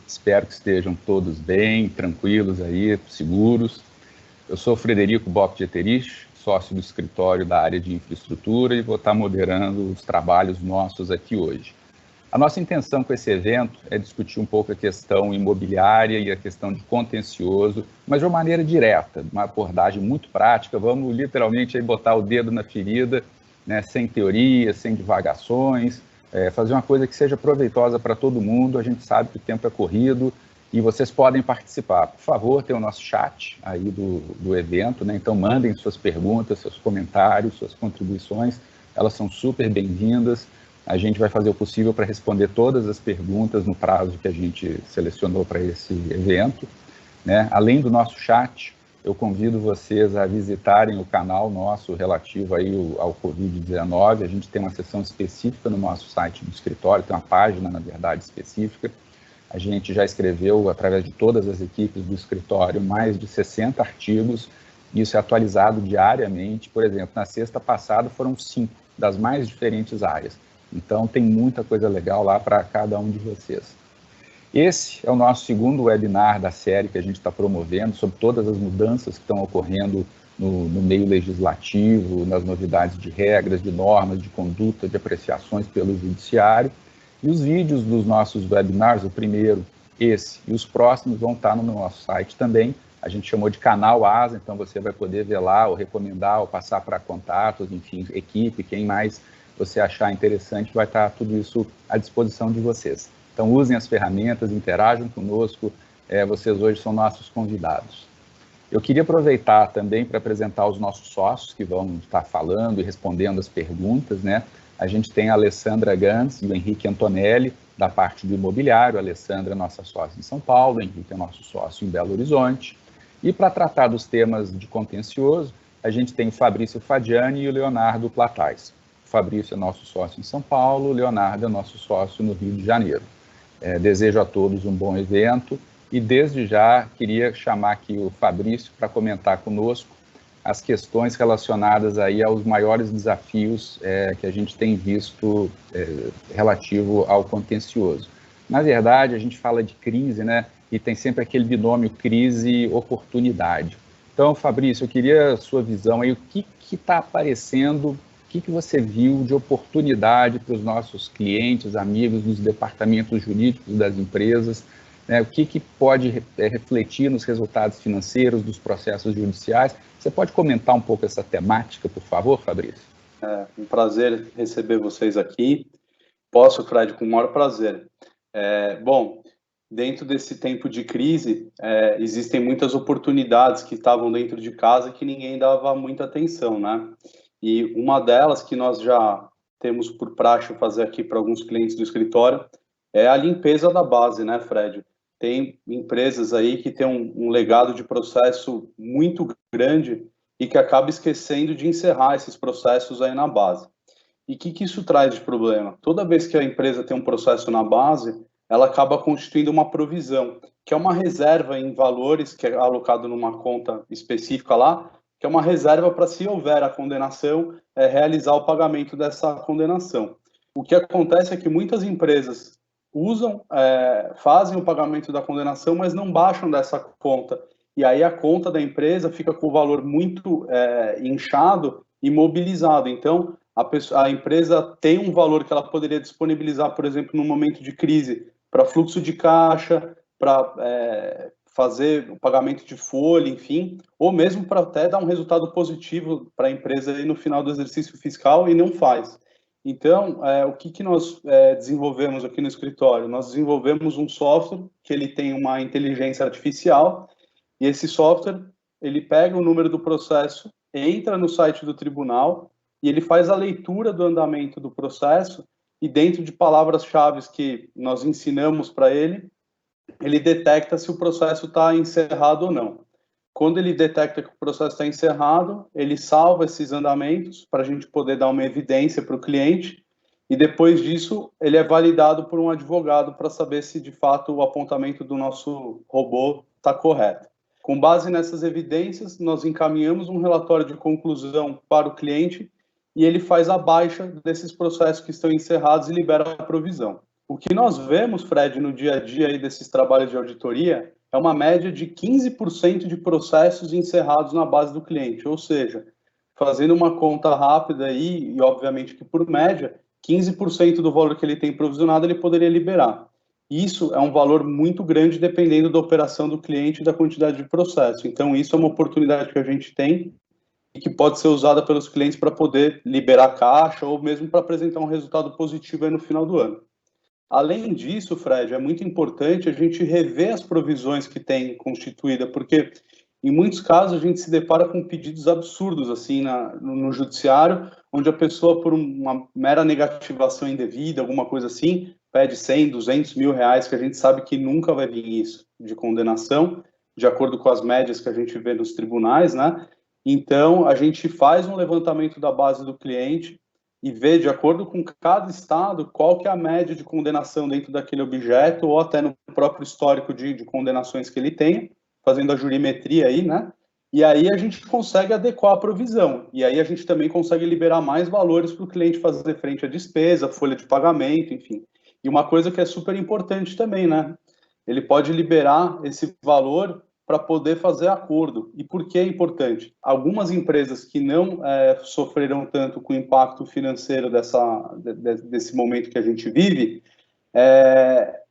Espero que estejam todos bem, tranquilos aí, seguros. Eu sou o Frederico Bock de Eterich, sócio do escritório da área de infraestrutura e vou estar moderando os trabalhos nossos aqui hoje. A nossa intenção com esse evento é discutir um pouco a questão imobiliária e a questão de contencioso, mas de uma maneira direta, uma abordagem muito prática. Vamos literalmente aí botar o dedo na ferida, né, sem teoria, sem divagações, fazer uma coisa que seja proveitosa para todo mundo. A gente sabe que o tempo é corrido e vocês podem participar. Por favor, tem o nosso chat aí do evento, né? Então mandem suas perguntas, seus comentários, suas contribuições, elas são super bem-vindas. A gente vai fazer o possível para responder todas as perguntas no prazo que a gente selecionou para esse evento, né? Além do nosso chat, eu convido vocês a visitarem o canal nosso relativo aí ao Covid-19. A gente tem uma seção específica no nosso site do escritório, tem uma página, na verdade, específica. A gente já escreveu, através de todas as equipes do escritório, mais de 60 artigos. Isso é atualizado diariamente. Por exemplo, na sexta passada foram 5 das mais diferentes áreas. Então, tem muita coisa legal lá para cada um de vocês. Esse é o nosso segundo webinar da série que a gente está promovendo sobre todas as mudanças que estão ocorrendo no meio legislativo, nas novidades de regras, de normas, de conduta, de apreciações pelo judiciário. E os vídeos dos nossos webinars, o primeiro, esse e os próximos, vão estar no nosso site também. A gente chamou de canal ASA, então você vai poder ver lá, ou recomendar, ou passar para contatos, enfim, equipe, quem mais você achar interessante, vai estar tudo isso à disposição de vocês. Então, usem as ferramentas, interajam conosco, vocês hoje são nossos convidados. Eu queria aproveitar também para apresentar os nossos sócios que vão estar falando e respondendo as perguntas, né? A gente tem a Alessandra Gantz e o Henrique Antonelli, da parte do imobiliário. A Alessandra é nossa sócia em São Paulo, o Henrique é nosso sócio em Belo Horizonte. E para tratar dos temas de contencioso, a gente tem o Fabrício Fadiani e o Leonardo Platais. O Fabrício é nosso sócio em São Paulo, o Leonardo é nosso sócio no Rio de Janeiro. Desejo a todos um bom evento e desde já queria chamar aqui o Fabrício para comentar conosco as questões relacionadas aí aos maiores desafios que a gente tem visto relativo ao contencioso. Na verdade, a gente fala de crise, né? E tem sempre aquele binômio crise-oportunidade. Então, Fabrício, eu queria a sua visão aí, o que está aparecendo, o que você viu de oportunidade para os nossos clientes, amigos dos departamentos jurídicos das empresas, né? O que pode refletir nos resultados financeiros dos processos judiciais? Você pode comentar um pouco essa temática, por favor, Fabrício? É um prazer receber vocês aqui. Posso, Fred, com o maior prazer. Bom, dentro desse tempo de crise, existem muitas oportunidades que estavam dentro de casa que ninguém dava muita atenção, né? E uma delas que nós já temos por praxe fazer aqui para alguns clientes do escritório é a limpeza da base, né, Fred? Tem empresas aí que têm um legado de processo muito grande e que acaba esquecendo de encerrar esses processos aí na base. E o que isso traz de problema? Toda vez que a empresa tem um processo na base, ela acaba constituindo uma provisão, que é uma reserva em valores, que é alocado numa conta específica lá, que é uma reserva para, se houver a condenação, realizar o pagamento dessa condenação. O que acontece é que muitas empresas fazem o pagamento da condenação, mas não baixam dessa conta. E aí a conta da empresa fica com o valor muito inchado e mobilizado. Então, a empresa tem um valor que ela poderia disponibilizar, por exemplo, no momento de crise, para fluxo de caixa, para fazer o pagamento de folha, enfim, ou mesmo para até dar um resultado positivo para a empresa aí no final do exercício fiscal, e não faz. Então, o que nós desenvolvemos aqui no escritório? Nós desenvolvemos um software que ele tem uma inteligência artificial, e esse software, ele pega o número do processo, entra no site do tribunal, e ele faz a leitura do andamento do processo, e dentro de palavras-chave que nós ensinamos para ele detecta se o processo está encerrado ou não. Quando ele detecta que o processo está encerrado, ele salva esses andamentos para a gente poder dar uma evidência para o cliente, e depois disso ele é validado por um advogado para saber se de fato o apontamento do nosso robô está correto. Com base nessas evidências, nós encaminhamos um relatório de conclusão para o cliente e ele faz a baixa desses processos que estão encerrados e libera a provisão. O que nós vemos, Fred, no dia a dia aí desses trabalhos de auditoria é uma média de 15% de processos encerrados na base do cliente, ou seja, fazendo uma conta rápida aí, e obviamente que por média, 15% do valor que ele tem provisionado ele poderia liberar. Isso é um valor muito grande dependendo da operação do cliente e da quantidade de processo. Então, isso é uma oportunidade que a gente tem e que pode ser usada pelos clientes para poder liberar caixa ou mesmo para apresentar um resultado positivo aí no final do ano. Além disso, Fred, é muito importante a gente rever as provisões que tem constituída, porque em muitos casos a gente se depara com pedidos absurdos assim no judiciário, onde a pessoa, por uma mera negativação indevida, alguma coisa assim, pede 100, 200 mil reais, que a gente sabe que nunca vai vir isso de condenação, de acordo com as médias que a gente vê nos tribunais, né? Então, a gente faz um levantamento da base do cliente e vê, de acordo com cada estado, qual que é a média de condenação dentro daquele objeto, ou até no próprio histórico de condenações que ele tem, fazendo a jurimetria aí, né? E aí a gente consegue adequar a provisão. E aí a gente também consegue liberar mais valores para o cliente fazer frente à despesa, folha de pagamento, enfim. E uma coisa que é super importante também, né? Ele pode liberar esse valor para poder fazer acordo. E por que é importante? Algumas empresas que não sofreram tanto com o impacto financeiro desse momento que a gente vive,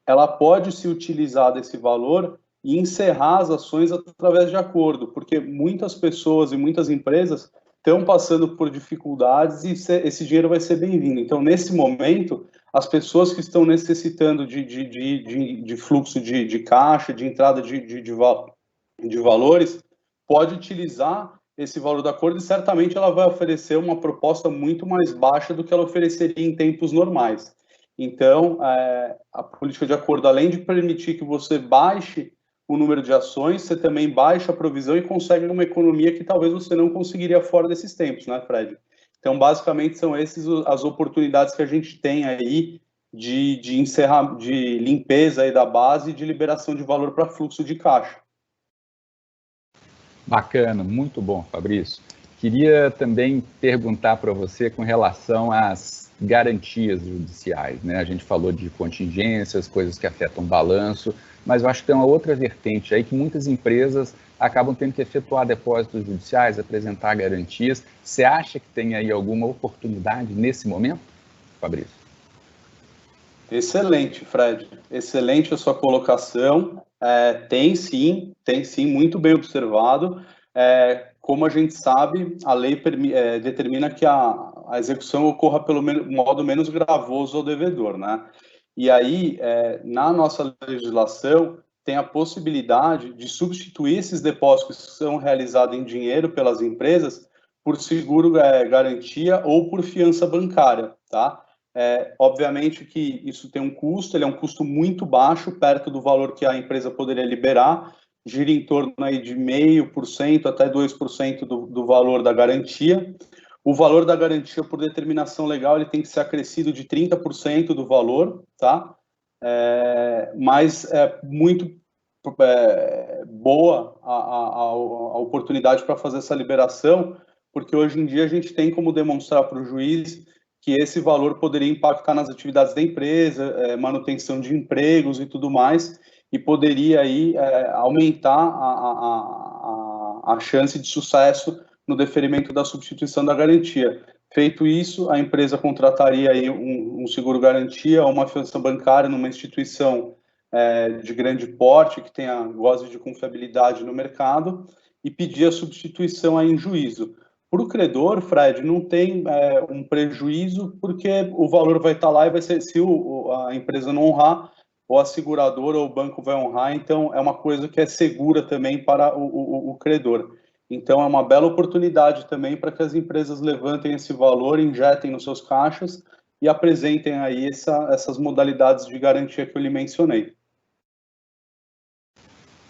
ela pode se utilizar desse valor e encerrar as ações através de acordo, porque muitas pessoas e muitas empresas estão passando por dificuldades e esse dinheiro vai ser bem-vindo. Então, nesse momento, as pessoas que estão necessitando de fluxo de caixa, de entrada de valores, pode utilizar esse valor do acordo e certamente ela vai oferecer uma proposta muito mais baixa do que ela ofereceria em tempos normais. Então, a política de acordo, além de permitir que você baixe o número de ações, você também baixa a provisão e consegue uma economia que talvez você não conseguiria fora desses tempos, né, Fred? Então, basicamente, são essas as oportunidades que a gente tem aí de encerrar, de limpeza aí da base e de liberação de valor para fluxo de caixa. Bacana, muito bom, Fabrício. Queria também perguntar para você com relação às garantias judiciais, né? A gente falou de contingências, coisas que afetam o balanço, mas eu acho que tem uma outra vertente aí que muitas empresas acabam tendo que efetuar depósitos judiciais, apresentar garantias. Você acha que tem aí alguma oportunidade nesse momento, Fabrício? Excelente, Fred. Excelente a sua colocação. Tem sim, muito bem observado. Como a gente sabe, a lei determina que a execução ocorra pelo modo menos gravoso ao devedor, né? E aí, na nossa legislação, tem a possibilidade de substituir esses depósitos que são realizados em dinheiro pelas empresas por seguro garantia ou por fiança bancária, tá? Obviamente que isso tem um custo, ele é um custo muito baixo, perto do valor que a empresa poderia liberar, gira em torno aí de 0,5% até 2% do valor da garantia. O valor da garantia, por determinação legal, ele tem que ser acrescido de 30% do valor, tá? Mas é muito boa a oportunidade para fazer essa liberação, porque hoje em dia a gente tem como demonstrar para o juiz que esse valor poderia impactar nas atividades da empresa, manutenção de empregos e tudo mais, e poderia aí aumentar a chance de sucesso no deferimento da substituição da garantia. Feito isso, a empresa contrataria aí um seguro-garantia ou uma fiança bancária numa instituição de grande porte, que goze de confiabilidade no mercado, e pedir a substituição aí em juízo. Para o credor, Fred, não tem um prejuízo, porque o valor vai estar lá e vai ser, se a empresa não honrar, ou a seguradora ou o banco vai honrar, então é uma coisa que é segura também para o credor. Então é uma bela oportunidade também para que as empresas levantem esse valor, injetem nos seus caixas e apresentem aí essas modalidades de garantia que eu lhe mencionei.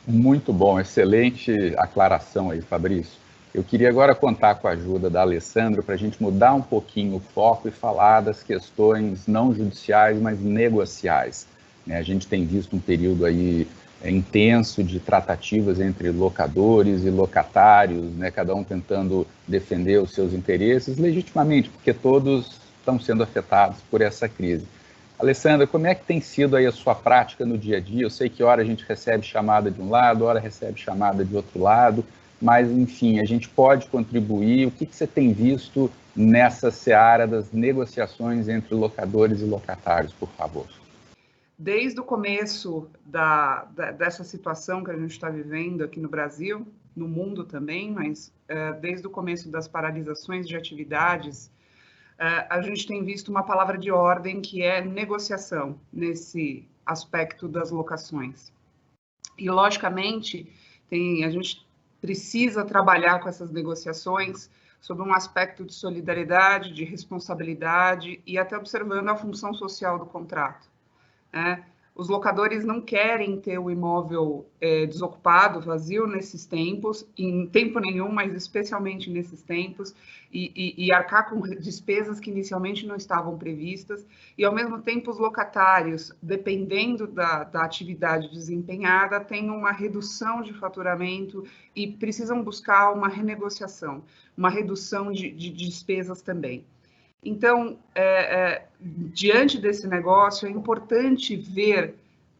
Muito bom, excelente aclaração aí, Fabrício. Eu queria agora contar com a ajuda da Alessandra para a gente mudar um pouquinho o foco e falar das questões não judiciais, mas negociais. A gente tem visto um período aí intenso de tratativas entre locadores e locatários, cada um tentando defender os seus interesses legitimamente, porque todos estão sendo afetados por essa crise. Alessandra, como é que tem sido aí a sua prática no dia a dia? Eu sei que hora a gente recebe chamada de um lado, hora recebe chamada de outro lado, mas, enfim, a gente pode contribuir. O que você tem visto nessa seara das negociações entre locadores e locatários, por favor? Desde o começo dessa situação que a gente está vivendo aqui no Brasil, no mundo também, mas desde o começo das paralisações de atividades, a gente tem visto uma palavra de ordem que é negociação nesse aspecto das locações. E, logicamente, a gente precisa trabalhar com essas negociações sob um aspecto de solidariedade, de responsabilidade e até observando a função social do contrato. Os locadores não querem ter o imóvel desocupado, vazio nesses tempos, em tempo nenhum, mas especialmente nesses tempos, e arcar com despesas que inicialmente não estavam previstas, e ao mesmo tempo os locatários, dependendo da atividade desempenhada, têm uma redução de faturamento e precisam buscar uma renegociação, uma redução de despesas também. Então, diante desse negócio, é importante ver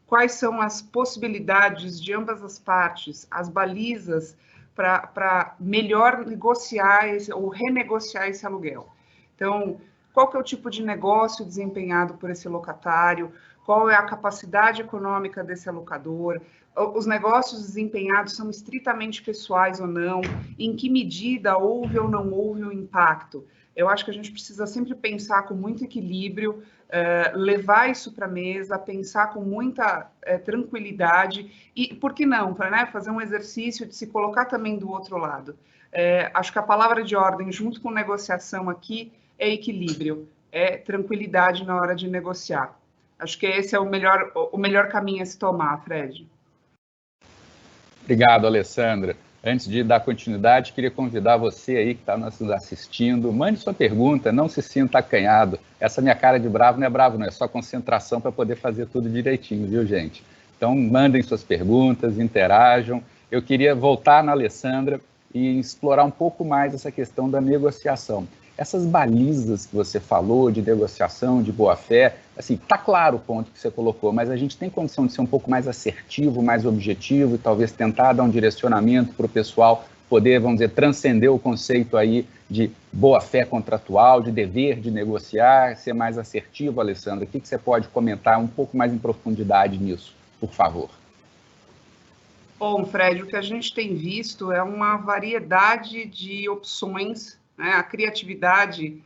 quais são as possibilidades de ambas as partes, as balizas para melhor negociar ou renegociar esse aluguel. Então, qual que é o tipo de negócio desempenhado por esse locatário, qual é a capacidade econômica desse alocador, os negócios desempenhados são estritamente pessoais ou não, em que medida houve ou não houve um impacto. Eu acho que a gente precisa sempre pensar com muito equilíbrio, levar isso para a mesa, pensar com muita tranquilidade e, por que não, para fazer um exercício de se colocar também do outro lado. Acho que a palavra de ordem, junto com negociação aqui, é equilíbrio, é tranquilidade na hora de negociar. Acho que esse é o melhor caminho a se tomar, Fred. Obrigado, Alessandra. Antes de dar continuidade, queria convidar você aí que está nos assistindo, mande sua pergunta, não se sinta acanhado. Essa minha cara de bravo não é bravo, não, é só concentração para poder fazer tudo direitinho, viu, gente? Então, mandem suas perguntas, interajam. Eu queria voltar na Alessandra e explorar um pouco mais essa questão da negociação. Essas balizas que você falou de negociação, de boa-fé, assim, tá claro o ponto que você colocou, mas a gente tem condição de ser um pouco mais assertivo, mais objetivo e talvez tentar dar um direcionamento para o pessoal poder, vamos dizer, transcender o conceito aí de boa-fé contratual, de dever de negociar, ser mais assertivo, Alessandra. O que você pode comentar um pouco mais em profundidade nisso, por favor? Bom, Fred, o que a gente tem visto é uma variedade de opções, né? A criatividade,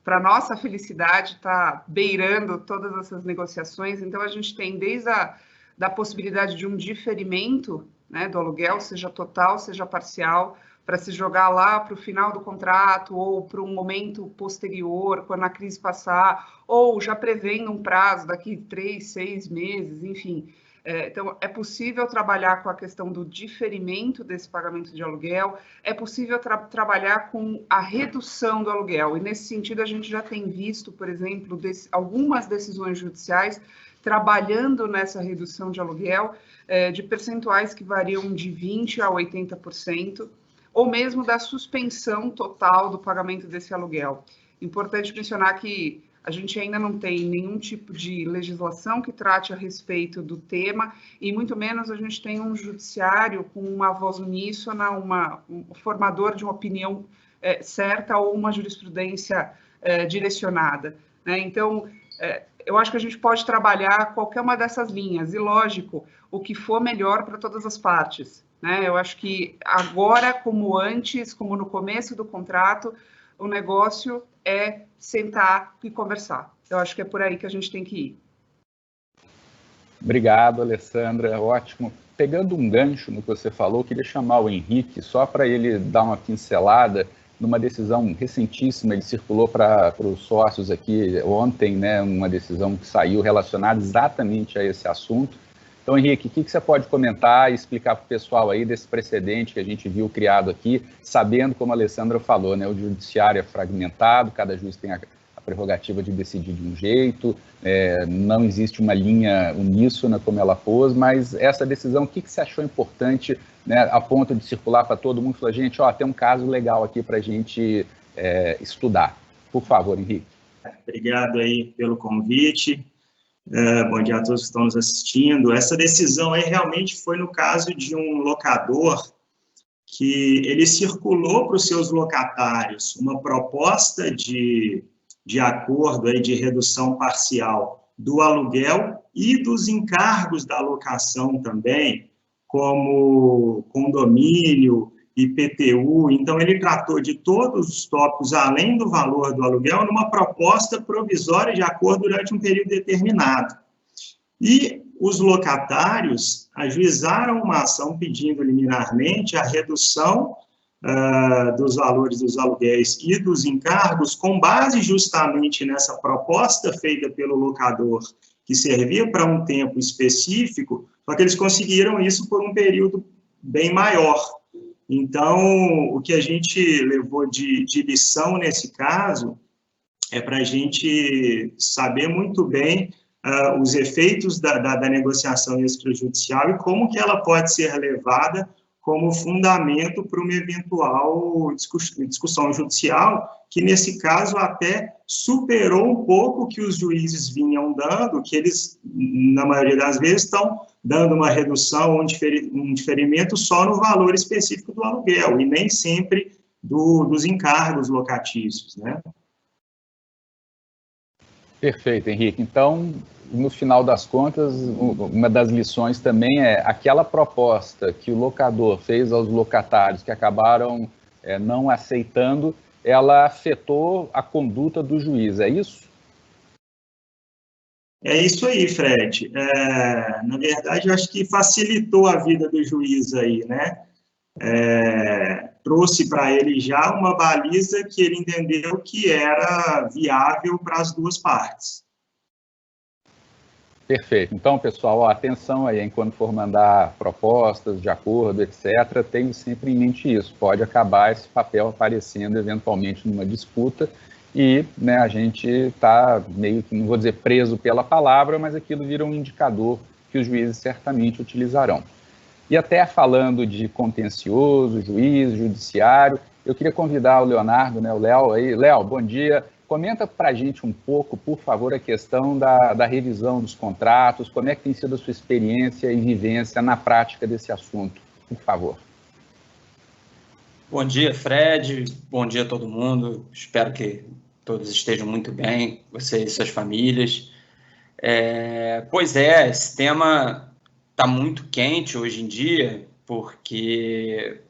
para nossa felicidade, está beirando todas essas negociações. Então, a gente tem desde da possibilidade de um diferimento, né, do aluguel, seja total, seja parcial, para se jogar lá para o final do contrato ou para um momento posterior, quando a crise passar, ou já prevendo um prazo daqui 3, 6 meses, enfim. Então, é possível trabalhar com a questão do diferimento desse pagamento de aluguel, é possível trabalhar com a redução do aluguel, e nesse sentido a gente já tem visto, por exemplo, algumas decisões judiciais trabalhando nessa redução de aluguel, de percentuais que variam de 20% a 80%, ou mesmo da suspensão total do pagamento desse aluguel. Importante mencionar que a gente ainda não tem nenhum tipo de legislação que trate a respeito do tema, e muito menos a gente tem um judiciário com uma voz uníssona, um formador de uma opinião certa ou uma jurisprudência direcionada, né? Então, eu acho que a gente pode trabalhar qualquer uma dessas linhas, e lógico, o que for melhor para todas as partes, né? Eu acho que agora, como antes, como no começo do contrato, o negócio é sentar e conversar. Eu acho que é por aí que a gente tem que ir. Obrigado, Alessandra. Ótimo. Pegando um gancho no que você falou, queria chamar o Henrique só para ele dar uma pincelada numa decisão recentíssima. Ele circulou para os sócios aqui ontem, né, uma decisão que saiu relacionada exatamente a esse assunto. Então, Henrique, o que você pode comentar e explicar para o pessoal aí desse precedente que a gente viu criado aqui, sabendo, como a Alessandra falou, né, o judiciário é fragmentado, cada juiz tem a prerrogativa de decidir de um jeito, não existe uma linha uníssona como ela pôs, mas essa decisão, o que você achou importante, né, a ponto de circular para todo mundo e falar, gente, ó, tem um caso legal aqui para a gente estudar. Por favor, Henrique. Obrigado aí pelo convite. Bom dia a todos que estão nos assistindo. Essa decisão aí realmente foi no caso de um locador que ele circulou para os seus locatários uma proposta de acordo aí de redução parcial do aluguel e dos encargos da locação também, como condomínio, IPTU. Então, ele tratou de todos os tópicos, além do valor do aluguel, numa proposta provisória de acordo durante um período determinado. E os locatários ajuizaram uma ação pedindo liminarmente a redução dos valores dos aluguéis e dos encargos, com base justamente nessa proposta feita pelo locador, que servia para um tempo específico, só que eles conseguiram isso por um período bem maior. Então, o que a gente levou de lição nesse caso é para a gente saber muito bem os efeitos da negociação extrajudicial e como que ela pode ser levada como fundamento para uma eventual discussão judicial, que nesse caso até superou um pouco o que os juízes vinham dando, que eles, na maioria das vezes, estão dando uma redução ou um diferimento só no valor específico do aluguel, e nem sempre dos encargos locatícios, né? Perfeito, Henrique. Então, no final das contas, uma das lições também é aquela proposta que o locador fez aos locatários que acabaram não aceitando, ela afetou a conduta do juiz, é isso? É isso aí, Fred. Na verdade, eu acho que facilitou a vida do juiz aí, né? Trouxe para ele já uma baliza que ele entendeu que era viável para as duas partes. Perfeito. Então, pessoal, atenção aí, quando for mandar propostas de acordo, etc., tenham sempre em mente isso. Pode acabar esse papel aparecendo eventualmente numa disputa e, né, a gente está meio que, não vou dizer preso pela palavra, mas aquilo vira um indicador que os juízes certamente utilizarão. E até falando de contencioso, juiz, judiciário, eu queria convidar o Leonardo, né, o Léo aí. Léo, bom dia. Comenta para a gente um pouco, por favor, a questão da revisão dos contratos, como é que tem sido a sua experiência e vivência na prática desse assunto, por favor. Bom dia, Fred, bom dia a todo mundo, espero que todos estejam muito bem, você e suas famílias. Pois é, esse tema está muito quente hoje em dia, porque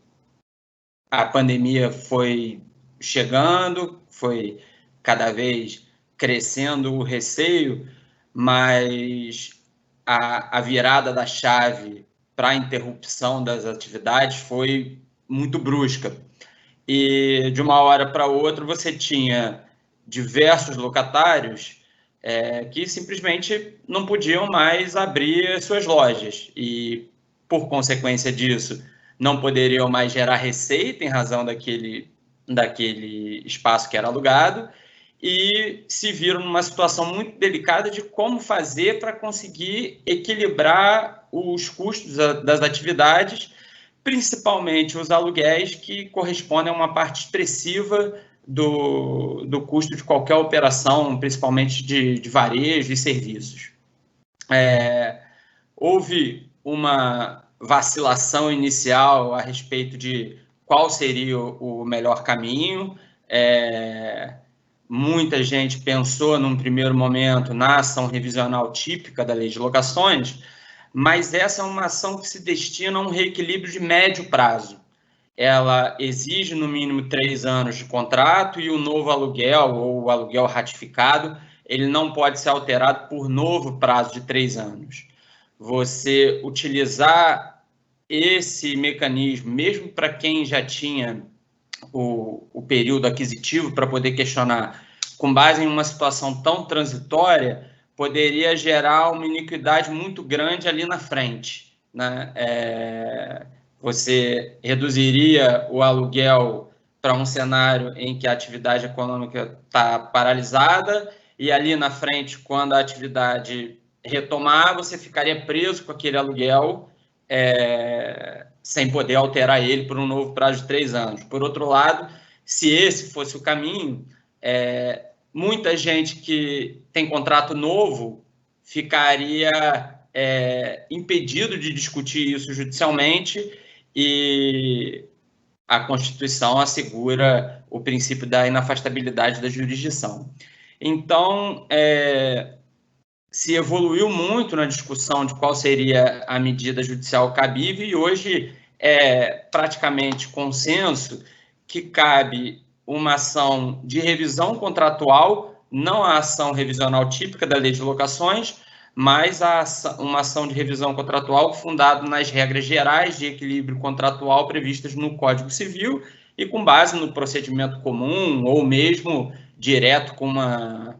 a pandemia foi chegando, foi cada vez crescendo o receio, mas a virada da chave para a interrupção das atividades foi muito brusca. E de uma hora para outra você tinha diversos locatários que simplesmente não podiam mais abrir suas lojas e, por consequência disso, não poderiam mais gerar receita em razão daquele espaço que era alugado, e se viram numa situação muito delicada de como fazer para conseguir equilibrar os custos das atividades, principalmente os aluguéis, que correspondem a uma parte expressiva do custo de qualquer operação, principalmente de varejo e serviços. Houve uma vacilação inicial a respeito de qual seria o melhor caminho. Muita gente pensou, num primeiro momento, na ação revisional típica da lei de locações, mas essa é uma ação que se destina a um reequilíbrio de médio prazo. Ela exige, no mínimo, 3 anos de contrato e o novo aluguel, ou o aluguel ratificado, ele não pode ser alterado por novo prazo de 3 anos. Você utilizar esse mecanismo, mesmo para quem já tinha o período aquisitivo para poder questionar, com base em uma situação tão transitória, poderia gerar uma iniquidade muito grande ali na frente, né? Você reduziria o aluguel para um cenário em que a atividade econômica está paralisada e ali na frente, quando a atividade retomar, você ficaria preso com aquele aluguel sem poder alterar ele por um novo prazo de 3 anos. Por outro lado, se esse fosse o caminho, muita gente que tem contrato novo ficaria impedido de discutir isso judicialmente, e a Constituição assegura o princípio da inafastabilidade da jurisdição. Então, se evoluiu muito na discussão de qual seria a medida judicial cabível, e hoje é praticamente consenso que cabe uma ação de revisão contratual, não a ação revisional típica da Lei de Locações, mas uma ação de revisão contratual fundada nas regras gerais de equilíbrio contratual previstas no Código Civil e com base no procedimento comum, ou mesmo direto com uma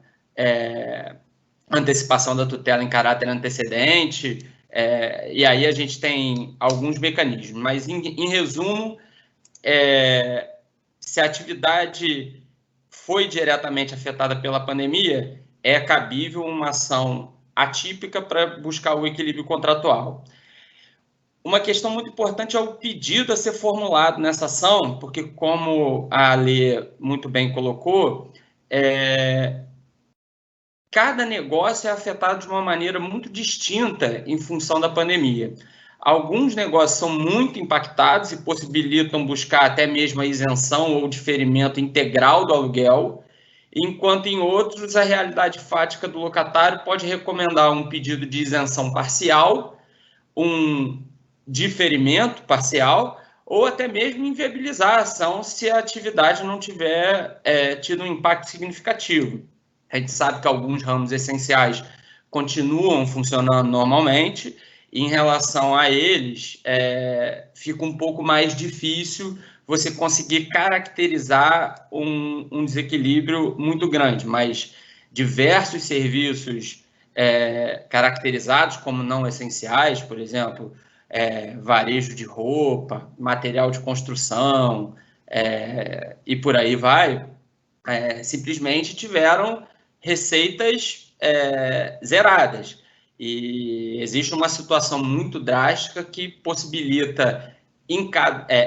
antecipação da tutela em caráter antecedente, e aí a gente tem alguns mecanismos. Mas, em resumo, se a atividade foi diretamente afetada pela pandemia, é cabível uma ação atípica para buscar o equilíbrio contratual. Uma questão muito importante é o pedido a ser formulado nessa ação, porque, como a Lê muito bem colocou, cada negócio é afetado de uma maneira muito distinta em função da pandemia. Alguns negócios são muito impactados e possibilitam buscar até mesmo a isenção ou diferimento integral do aluguel, enquanto em outros a realidade fática do locatário pode recomendar um pedido de isenção parcial, um diferimento parcial, ou até mesmo inviabilizar a ação se a atividade não tiver tido um impacto significativo. A gente sabe que alguns ramos essenciais continuam funcionando normalmente, e em relação a eles, fica um pouco mais difícil você conseguir caracterizar um desequilíbrio muito grande, mas diversos serviços caracterizados como não essenciais, por exemplo, varejo de roupa, material de construção, e por aí vai, simplesmente tiveram receitas zeradas. E existe uma situação muito drástica que possibilita,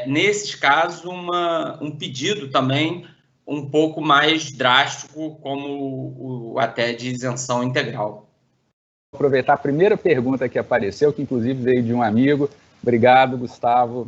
nesses casos, um pedido também um pouco mais drástico, como até de isenção integral. Vou aproveitar a primeira pergunta que apareceu, que inclusive veio de um amigo. Obrigado, Gustavo.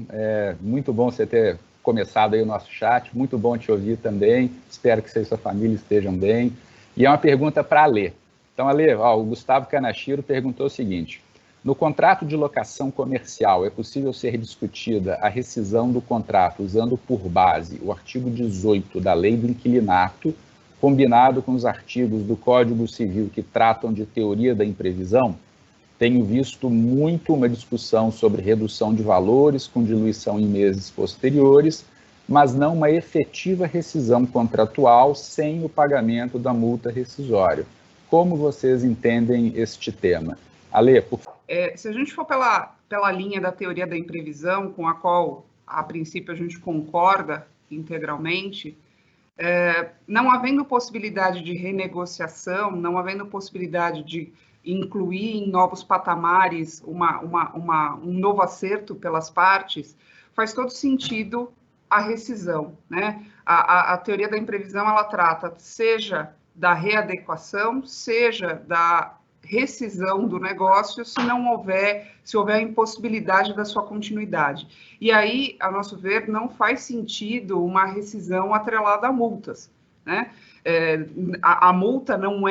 Muito bom você ter começado aí o nosso chat, muito bom te ouvir também. Espero que você e sua família estejam bem. E é uma pergunta para a Lê. Então, Ale, o Gustavo Kanashiro perguntou o seguinte: no contrato de locação comercial, é possível ser discutida a rescisão do contrato usando por base o artigo 18 da Lei do Inquilinato, combinado com os artigos do Código Civil que tratam de teoria da imprevisão? Tenho visto muito uma discussão sobre redução de valores com diluição em meses posteriores, mas não uma efetiva rescisão contratual sem o pagamento da multa rescisória. Como vocês entendem este tema? Ale, por favor. Se a gente for pela linha da teoria da imprevisão, com a qual, a princípio, a gente concorda integralmente, não havendo possibilidade de renegociação, não havendo possibilidade de incluir em novos patamares um novo acerto pelas partes, faz todo sentido a rescisão, né? A teoria da imprevisão, ela trata, seja da readequação, seja da rescisão do negócio, se houver a impossibilidade da sua continuidade. E aí, a nosso ver, não faz sentido uma rescisão atrelada a multas, né? A multa não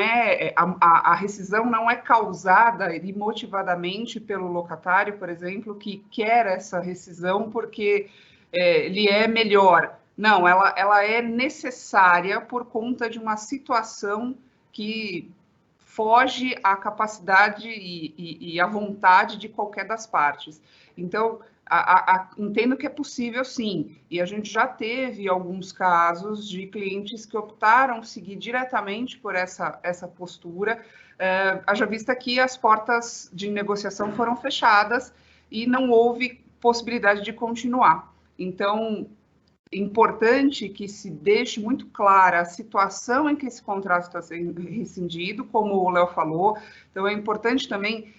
a rescisão não é causada imotivadamente pelo locatário, por exemplo, que quer essa rescisão porque ele é melhor. Não, ela é necessária por conta de uma situação que foge à capacidade e à vontade de qualquer das partes. Então, entendo que é possível, sim, e a gente já teve alguns casos de clientes que optaram seguir diretamente por essa postura, haja vista que as portas de negociação foram fechadas e não houve possibilidade de continuar. Então, importante que se deixe muito clara a situação em que esse contrato está sendo rescindido, como o Léo falou. Então, é importante também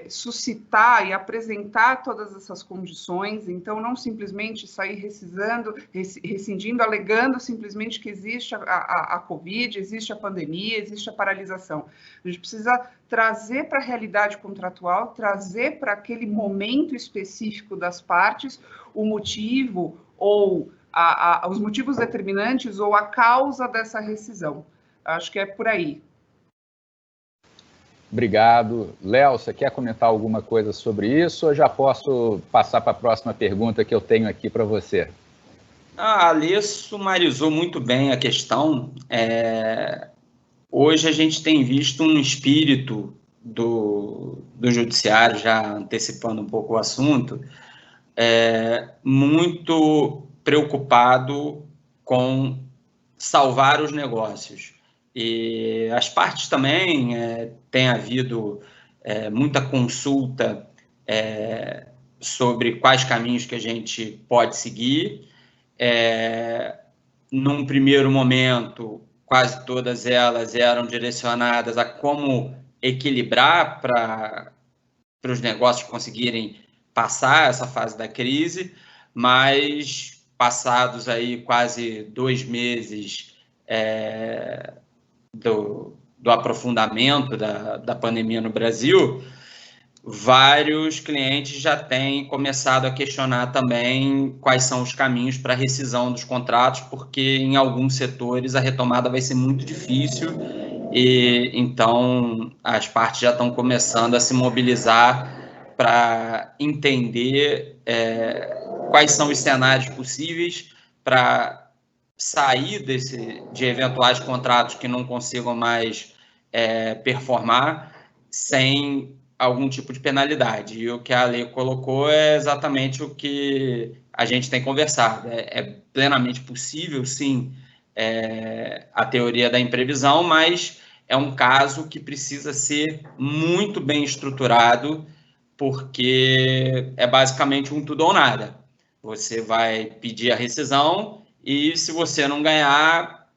suscitar e apresentar todas essas condições, então não simplesmente sair rescindindo, alegando simplesmente que existe a Covid, existe a pandemia, existe a paralisação. A gente precisa trazer para a realidade contratual, trazer para aquele momento específico das partes o motivo ou os motivos determinantes ou a causa dessa rescisão. Acho que é por aí. Obrigado. Léo, você quer comentar alguma coisa sobre isso ou já posso passar para a próxima pergunta que eu tenho aqui para você? A Alê sumarizou muito bem a questão. Hoje a gente tem visto um espírito do judiciário, já antecipando um pouco o assunto, muito preocupado com salvar os negócios. E as partes também tem havido muita consulta sobre quais caminhos que a gente pode seguir. Num primeiro momento, quase todas elas eram direcionadas a como equilibrar para os negócios conseguirem passar essa fase da crise, mas passados aí quase 2 meses do aprofundamento da pandemia no Brasil, vários clientes já têm começado a questionar também quais são os caminhos para a rescisão dos contratos, porque em alguns setores a retomada vai ser muito difícil e então as partes já estão começando a se mobilizar para entender quais são os cenários possíveis para sair de eventuais contratos que não consigam mais performar sem algum tipo de penalidade. E o que a lei colocou é exatamente o que a gente tem conversado. É plenamente possível, sim, a teoria da imprevisão, mas é um caso que precisa ser muito bem estruturado, porque é basicamente um tudo ou nada. Você vai pedir a rescisão e, se você não ganhar,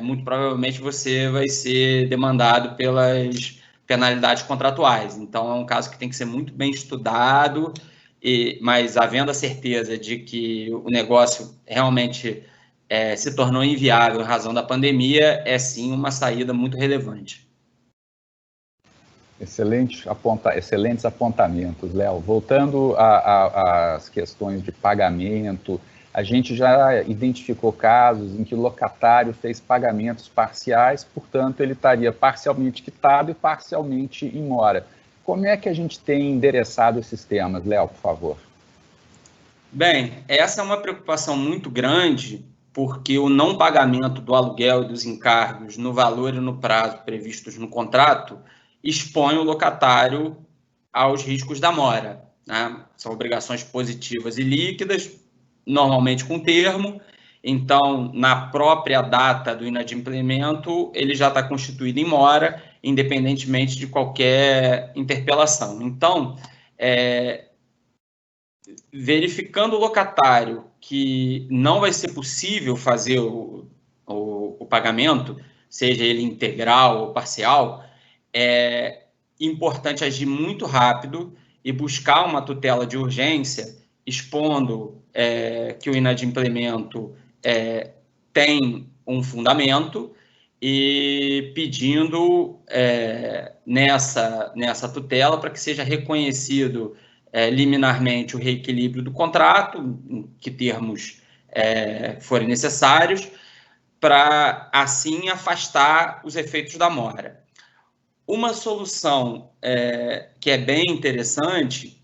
muito provavelmente você vai ser demandado pelas penalidades contratuais. Então, é um caso que tem que ser muito bem estudado, mas havendo a certeza de que o negócio realmente se tornou inviável em razão da pandemia, é sim uma saída muito relevante. Excelentes apontamentos, Léo. Voltando às questões de pagamento, a gente já identificou casos em que o locatário fez pagamentos parciais, portanto, ele estaria parcialmente quitado e parcialmente em mora. Como é que a gente tem endereçado esses temas, Léo, por favor? Bem, essa é uma preocupação muito grande, porque o não pagamento do aluguel e dos encargos no valor e no prazo previstos no contrato expõe o locatário aos riscos da mora, né? São obrigações positivas e líquidas, normalmente com termo. Então, na própria data do inadimplemento, ele já está constituído em mora, independentemente de qualquer interpelação. Então, verificando o locatário que não vai ser possível fazer o pagamento, seja ele integral ou parcial, é importante agir muito rápido e buscar uma tutela de urgência, expondo que o inadimplemento tem um fundamento e pedindo nessa tutela para que seja reconhecido liminarmente o reequilíbrio do contrato, em que termos forem necessários, para assim afastar os efeitos da mora. Uma solução que é bem interessante,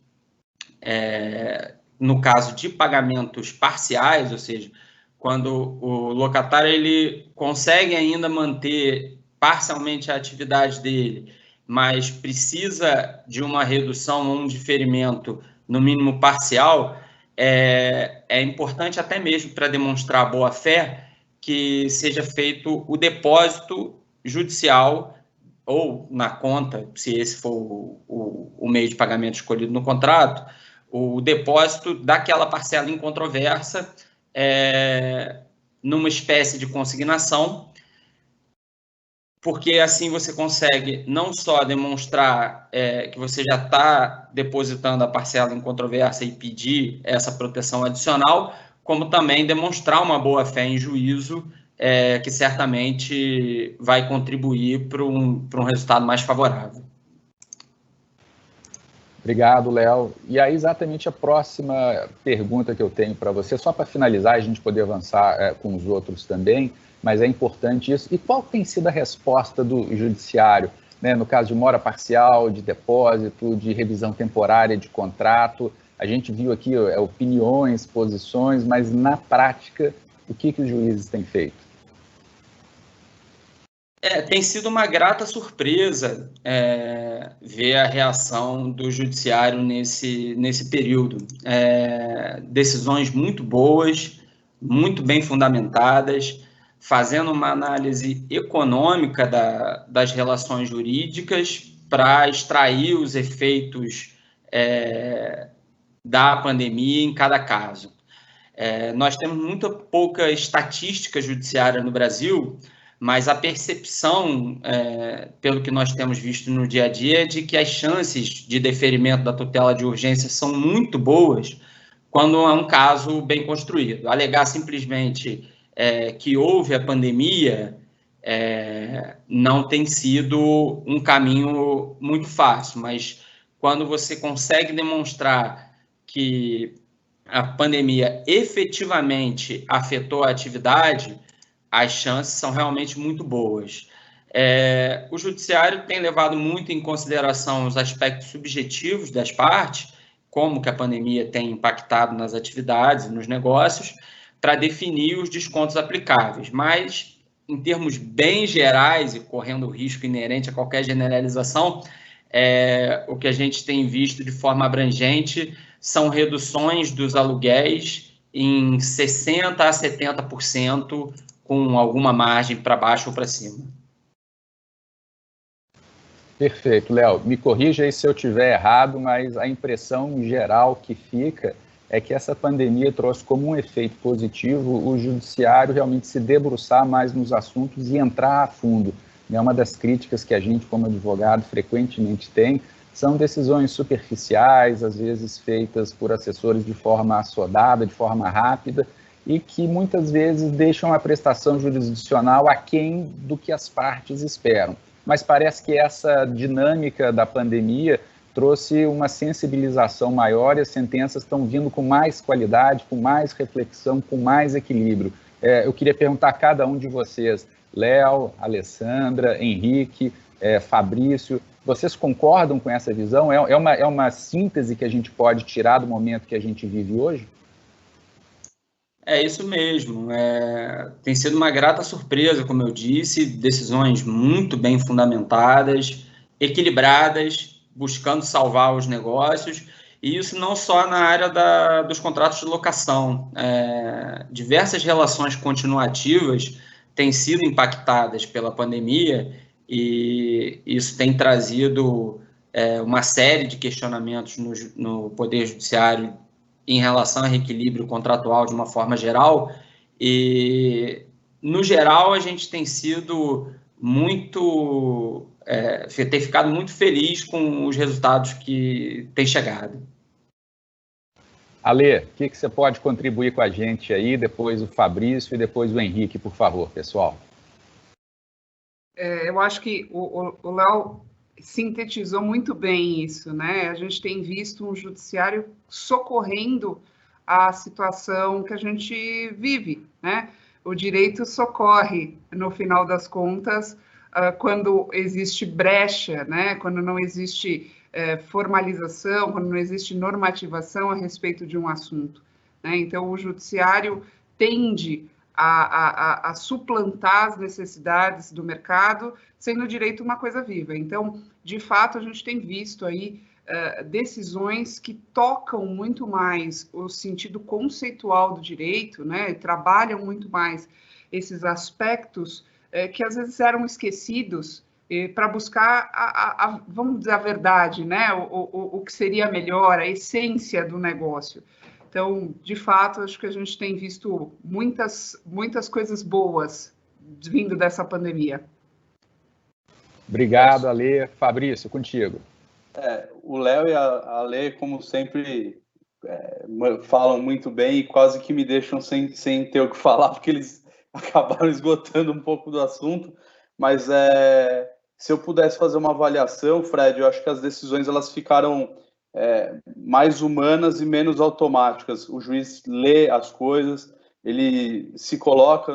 no caso de pagamentos parciais, ou seja, quando o locatário ele consegue ainda manter parcialmente a atividade dele, mas precisa de uma redução ou um diferimento, no mínimo parcial, é importante até mesmo para demonstrar boa-fé que seja feito o depósito judicial ou na conta, se esse for o meio de pagamento escolhido no contrato, o depósito daquela parcela incontroversa numa espécie de consignação, porque assim você consegue não só demonstrar que você já está depositando a parcela em controvérsia e pedir essa proteção adicional, como também demonstrar uma boa-fé em juízo, que certamente vai contribuir para um resultado mais favorável. Obrigado, Léo. E aí, exatamente a próxima pergunta que eu tenho para você, só para finalizar, a gente poder avançar com os outros também, mas é importante isso. E qual tem sido a resposta do judiciário, né, no caso de mora parcial, de depósito, de revisão temporária de contrato? A gente viu aqui opiniões, posições, mas na prática, o que os juízes têm feito? Tem sido uma grata surpresa ver a reação do judiciário nesse período. Decisões muito boas, muito bem fundamentadas, fazendo uma análise econômica das relações jurídicas para extrair os efeitos da pandemia em cada caso. Nós temos muito pouca estatística judiciária no Brasil, mas a percepção, pelo que nós temos visto no dia a dia, é de que as chances de deferimento da tutela de urgência são muito boas quando é um caso bem construído. Alegar simplesmente que houve a pandemia não tem sido um caminho muito fácil, mas quando você consegue demonstrar que a pandemia efetivamente afetou a atividade, as chances são realmente muito boas. O judiciário tem levado muito em consideração os aspectos subjetivos das partes, como que a pandemia tem impactado nas atividades e nos negócios, para definir os descontos aplicáveis. Mas, em termos bem gerais, e correndo o risco inerente a qualquer generalização, o que a gente tem visto de forma abrangente são reduções dos aluguéis em 60% a 70%, com alguma margem para baixo ou para cima. Perfeito, Léo. Me corrija aí se eu estiver errado, mas a impressão geral que fica é que essa pandemia trouxe como um efeito positivo o judiciário realmente se debruçar mais nos assuntos e entrar a fundo. Uma das críticas que a gente, como advogado, frequentemente tem são decisões superficiais, às vezes feitas por assessores de forma assodada, de forma rápida, e que muitas vezes deixam a prestação jurisdicional aquém do que as partes esperam. Mas parece que essa dinâmica da pandemia trouxe uma sensibilização maior e as sentenças estão vindo com mais qualidade, com mais reflexão, com mais equilíbrio. Eu queria perguntar a cada um de vocês, Léo, Alessandra, Henrique, Fabrício, vocês concordam com essa visão? É uma síntese que a gente pode tirar do momento que a gente vive hoje? É isso mesmo, tem sido uma grata surpresa, como eu disse, decisões muito bem fundamentadas, equilibradas, buscando salvar os negócios, e isso não só na área dos contratos de locação. Diversas relações continuativas têm sido impactadas pela pandemia, e isso tem trazido uma série de questionamentos no Poder Judiciário em relação a reequilíbrio contratual de uma forma geral, e, no geral, a gente tem sido tem ficado muito feliz com os resultados que têm chegado. Ale, o que você pode contribuir com a gente aí, depois o Fabrício e depois o Henrique, por favor, pessoal? Eu acho que o Léo sintetizou muito bem isso, né? A gente tem visto um judiciário socorrendo a situação que a gente vive, né? O direito socorre, no final das contas, quando existe brecha, né? Quando não existe formalização, quando não existe normativação a respeito de um assunto, né? Então, o judiciário tende a suplantar as necessidades do mercado, sendo o direito uma coisa viva. Então, de fato, a gente tem visto aí decisões que tocam muito mais o sentido conceitual do direito, né? Trabalham muito mais esses aspectos que às vezes eram esquecidos para buscar, vamos dizer, a verdade, né? O que seria melhor, a essência do negócio. Então, de fato, acho que a gente tem visto muitas coisas boas vindo dessa pandemia. Obrigado, Ale. Fabrício, contigo. O Léo e a Ale, como sempre, falam muito bem e quase que me deixam sem ter o que falar, porque eles acabaram esgotando um pouco do assunto. Mas se eu pudesse fazer uma avaliação, Fred, eu acho que as decisões elas ficaram mais humanas e menos automáticas. O juiz lê as coisas, ele se coloca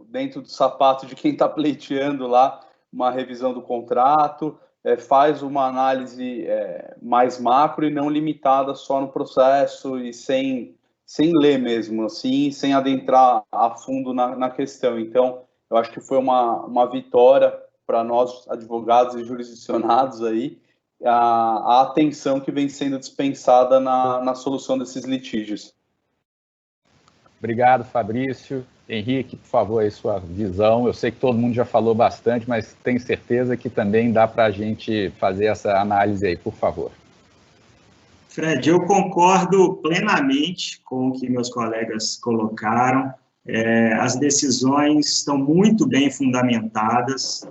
dentro do sapato de quem está pleiteando lá uma revisão do contrato, faz uma análise mais macro e não limitada só no processo e sem ler mesmo, assim, sem adentrar a fundo na questão. Então, eu acho que foi uma vitória para nós, advogados e jurisdicionados aí, a atenção que vem sendo dispensada na solução desses litígios. Obrigado, Fabrício. Henrique, por favor, aí sua visão. Eu sei que todo mundo já falou bastante, mas tenho certeza que também dá para a gente fazer essa análise aí, por favor. Fred, eu concordo plenamente com o que meus colegas colocaram. As decisões estão muito bem fundamentadas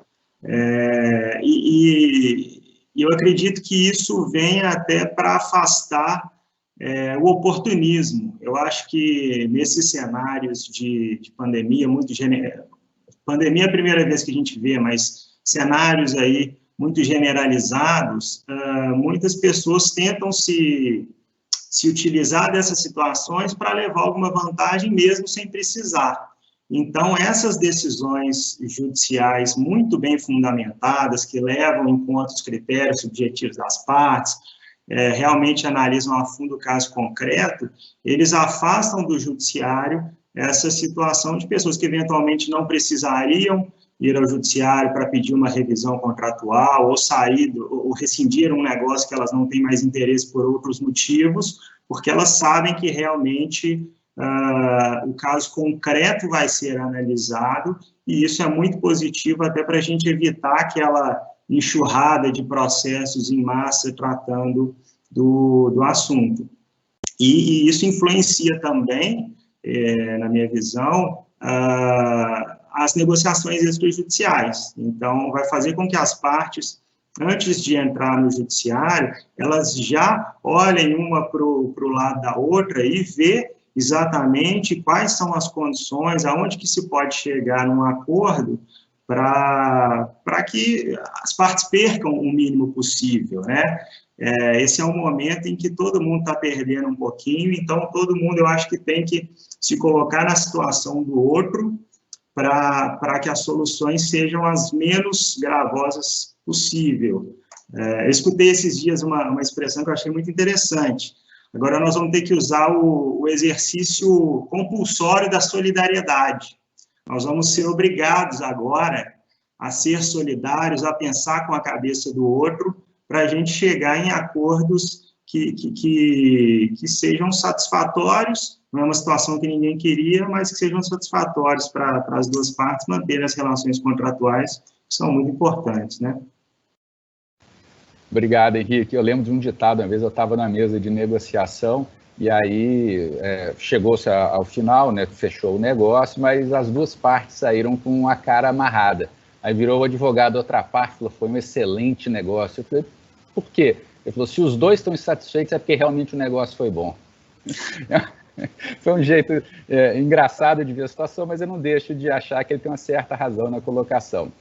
e eu acredito que isso venha até para afastar o oportunismo. Eu acho que nesses cenários de pandemia, pandemia é a primeira vez que a gente vê, mas cenários aí muito generalizados, muitas pessoas tentam se utilizar dessas situações para levar alguma vantagem mesmo sem precisar. Então, essas decisões judiciais muito bem fundamentadas, que levam em conta os critérios subjetivos das partes, realmente analisam a fundo o caso concreto, eles afastam do judiciário essa situação de pessoas que eventualmente não precisariam ir ao judiciário para pedir uma revisão contratual ou ou rescindir um negócio que elas não têm mais interesse por outros motivos, porque elas sabem que realmente o caso concreto vai ser analisado, e isso é muito positivo até para a gente evitar aquela enxurrada de processos em massa tratando do assunto. E isso influencia também, na minha visão, as negociações extrajudiciais. Então, vai fazer com que as partes, antes de entrar no judiciário, elas já olhem uma para o lado da outra e vê exatamente quais são as condições, aonde que se pode chegar num acordo para que as partes percam o mínimo possível, né? Esse é um momento em que todo mundo está perdendo um pouquinho, então todo mundo, eu acho que tem que se colocar na situação do outro para que as soluções sejam as menos gravosas possível. Eu escutei esses dias uma expressão que eu achei muito interessante. Agora nós vamos ter que usar o exercício compulsório da solidariedade. Nós vamos ser obrigados agora a ser solidários, a pensar com a cabeça do outro, para a gente chegar em acordos que sejam satisfatórios. Não é uma situação que ninguém queria, mas que sejam satisfatórios para as duas partes manterem as relações contratuais, que são muito importantes, né? Obrigado, Henrique. Eu lembro de um ditado, uma vez eu estava na mesa de negociação, e aí chegou-se ao final, né, fechou o negócio, mas as duas partes saíram com a cara amarrada. Aí virou o advogado da outra parte e falou, foi um excelente negócio. Eu falei, por quê? Ele falou, se os dois estão insatisfeitos é porque realmente o negócio foi bom. Foi um jeito engraçado de ver a situação, mas eu não deixo de achar que ele tem uma certa razão na colocação.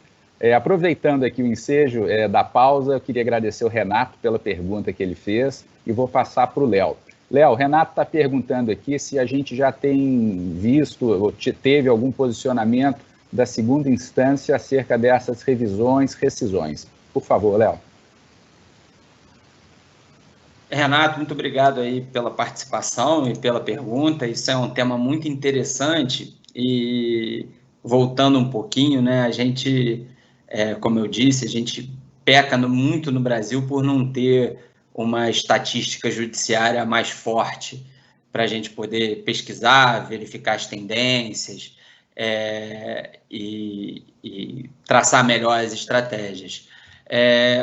Aproveitando aqui o ensejo da pausa, eu queria agradecer o Renato pela pergunta que ele fez e vou passar para o Léo. Léo, o Renato está perguntando aqui se a gente já tem visto ou teve algum posicionamento da segunda instância acerca dessas revisões, rescisões. Por favor, Léo. Renato, muito obrigado aí pela participação e pela pergunta. Isso é um tema muito interessante e, voltando um pouquinho, né, a gente, como eu disse, a gente peca muito no Brasil por não ter uma estatística judiciária mais forte para a gente poder pesquisar, verificar as tendências e traçar melhores estratégias.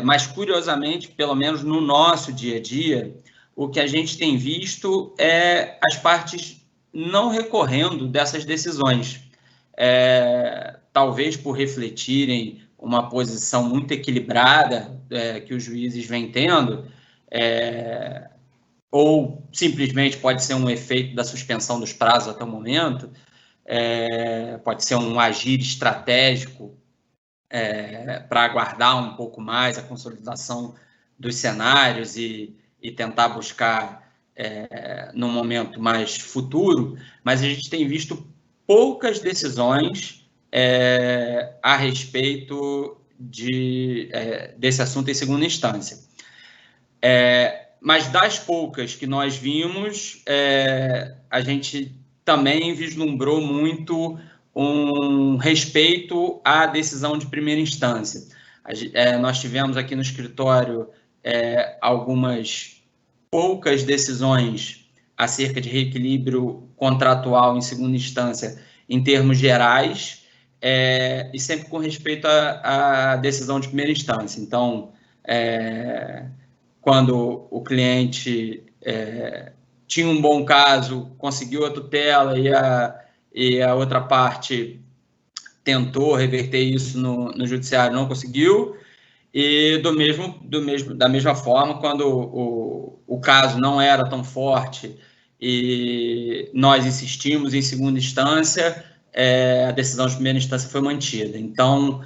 Mas, curiosamente, pelo menos no nosso dia a dia, o que a gente tem visto é as partes não recorrendo dessas decisões, talvez por refletirem uma posição muito equilibrada que os juízes vêm tendo, ou simplesmente pode ser um efeito da suspensão dos prazos até o momento, pode ser um agir estratégico para aguardar um pouco mais a consolidação dos cenários e tentar buscar num momento mais futuro, mas a gente tem visto poucas decisões a respeito desse assunto em segunda instância. Mas das poucas que nós vimos, a gente também vislumbrou muito um respeito à decisão de primeira instância. Nós tivemos aqui no escritório algumas poucas decisões acerca de reequilíbrio contratual em segunda instância, em termos gerais, e sempre com respeito à decisão de primeira instância. Então, quando o cliente tinha um bom caso, conseguiu a tutela e a outra parte tentou reverter isso no judiciário, não conseguiu, e da mesma forma, quando o caso não era tão forte e nós insistimos em segunda instância, a decisão de primeira instância foi mantida. Então,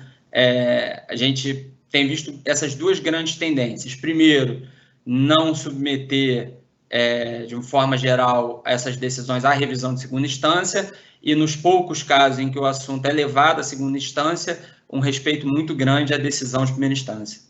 a gente tem visto essas duas grandes tendências. Primeiro, não submeter, de uma forma geral, essas decisões à revisão de segunda instância, e nos poucos casos em que o assunto é levado à segunda instância, um respeito muito grande à decisão de primeira instância.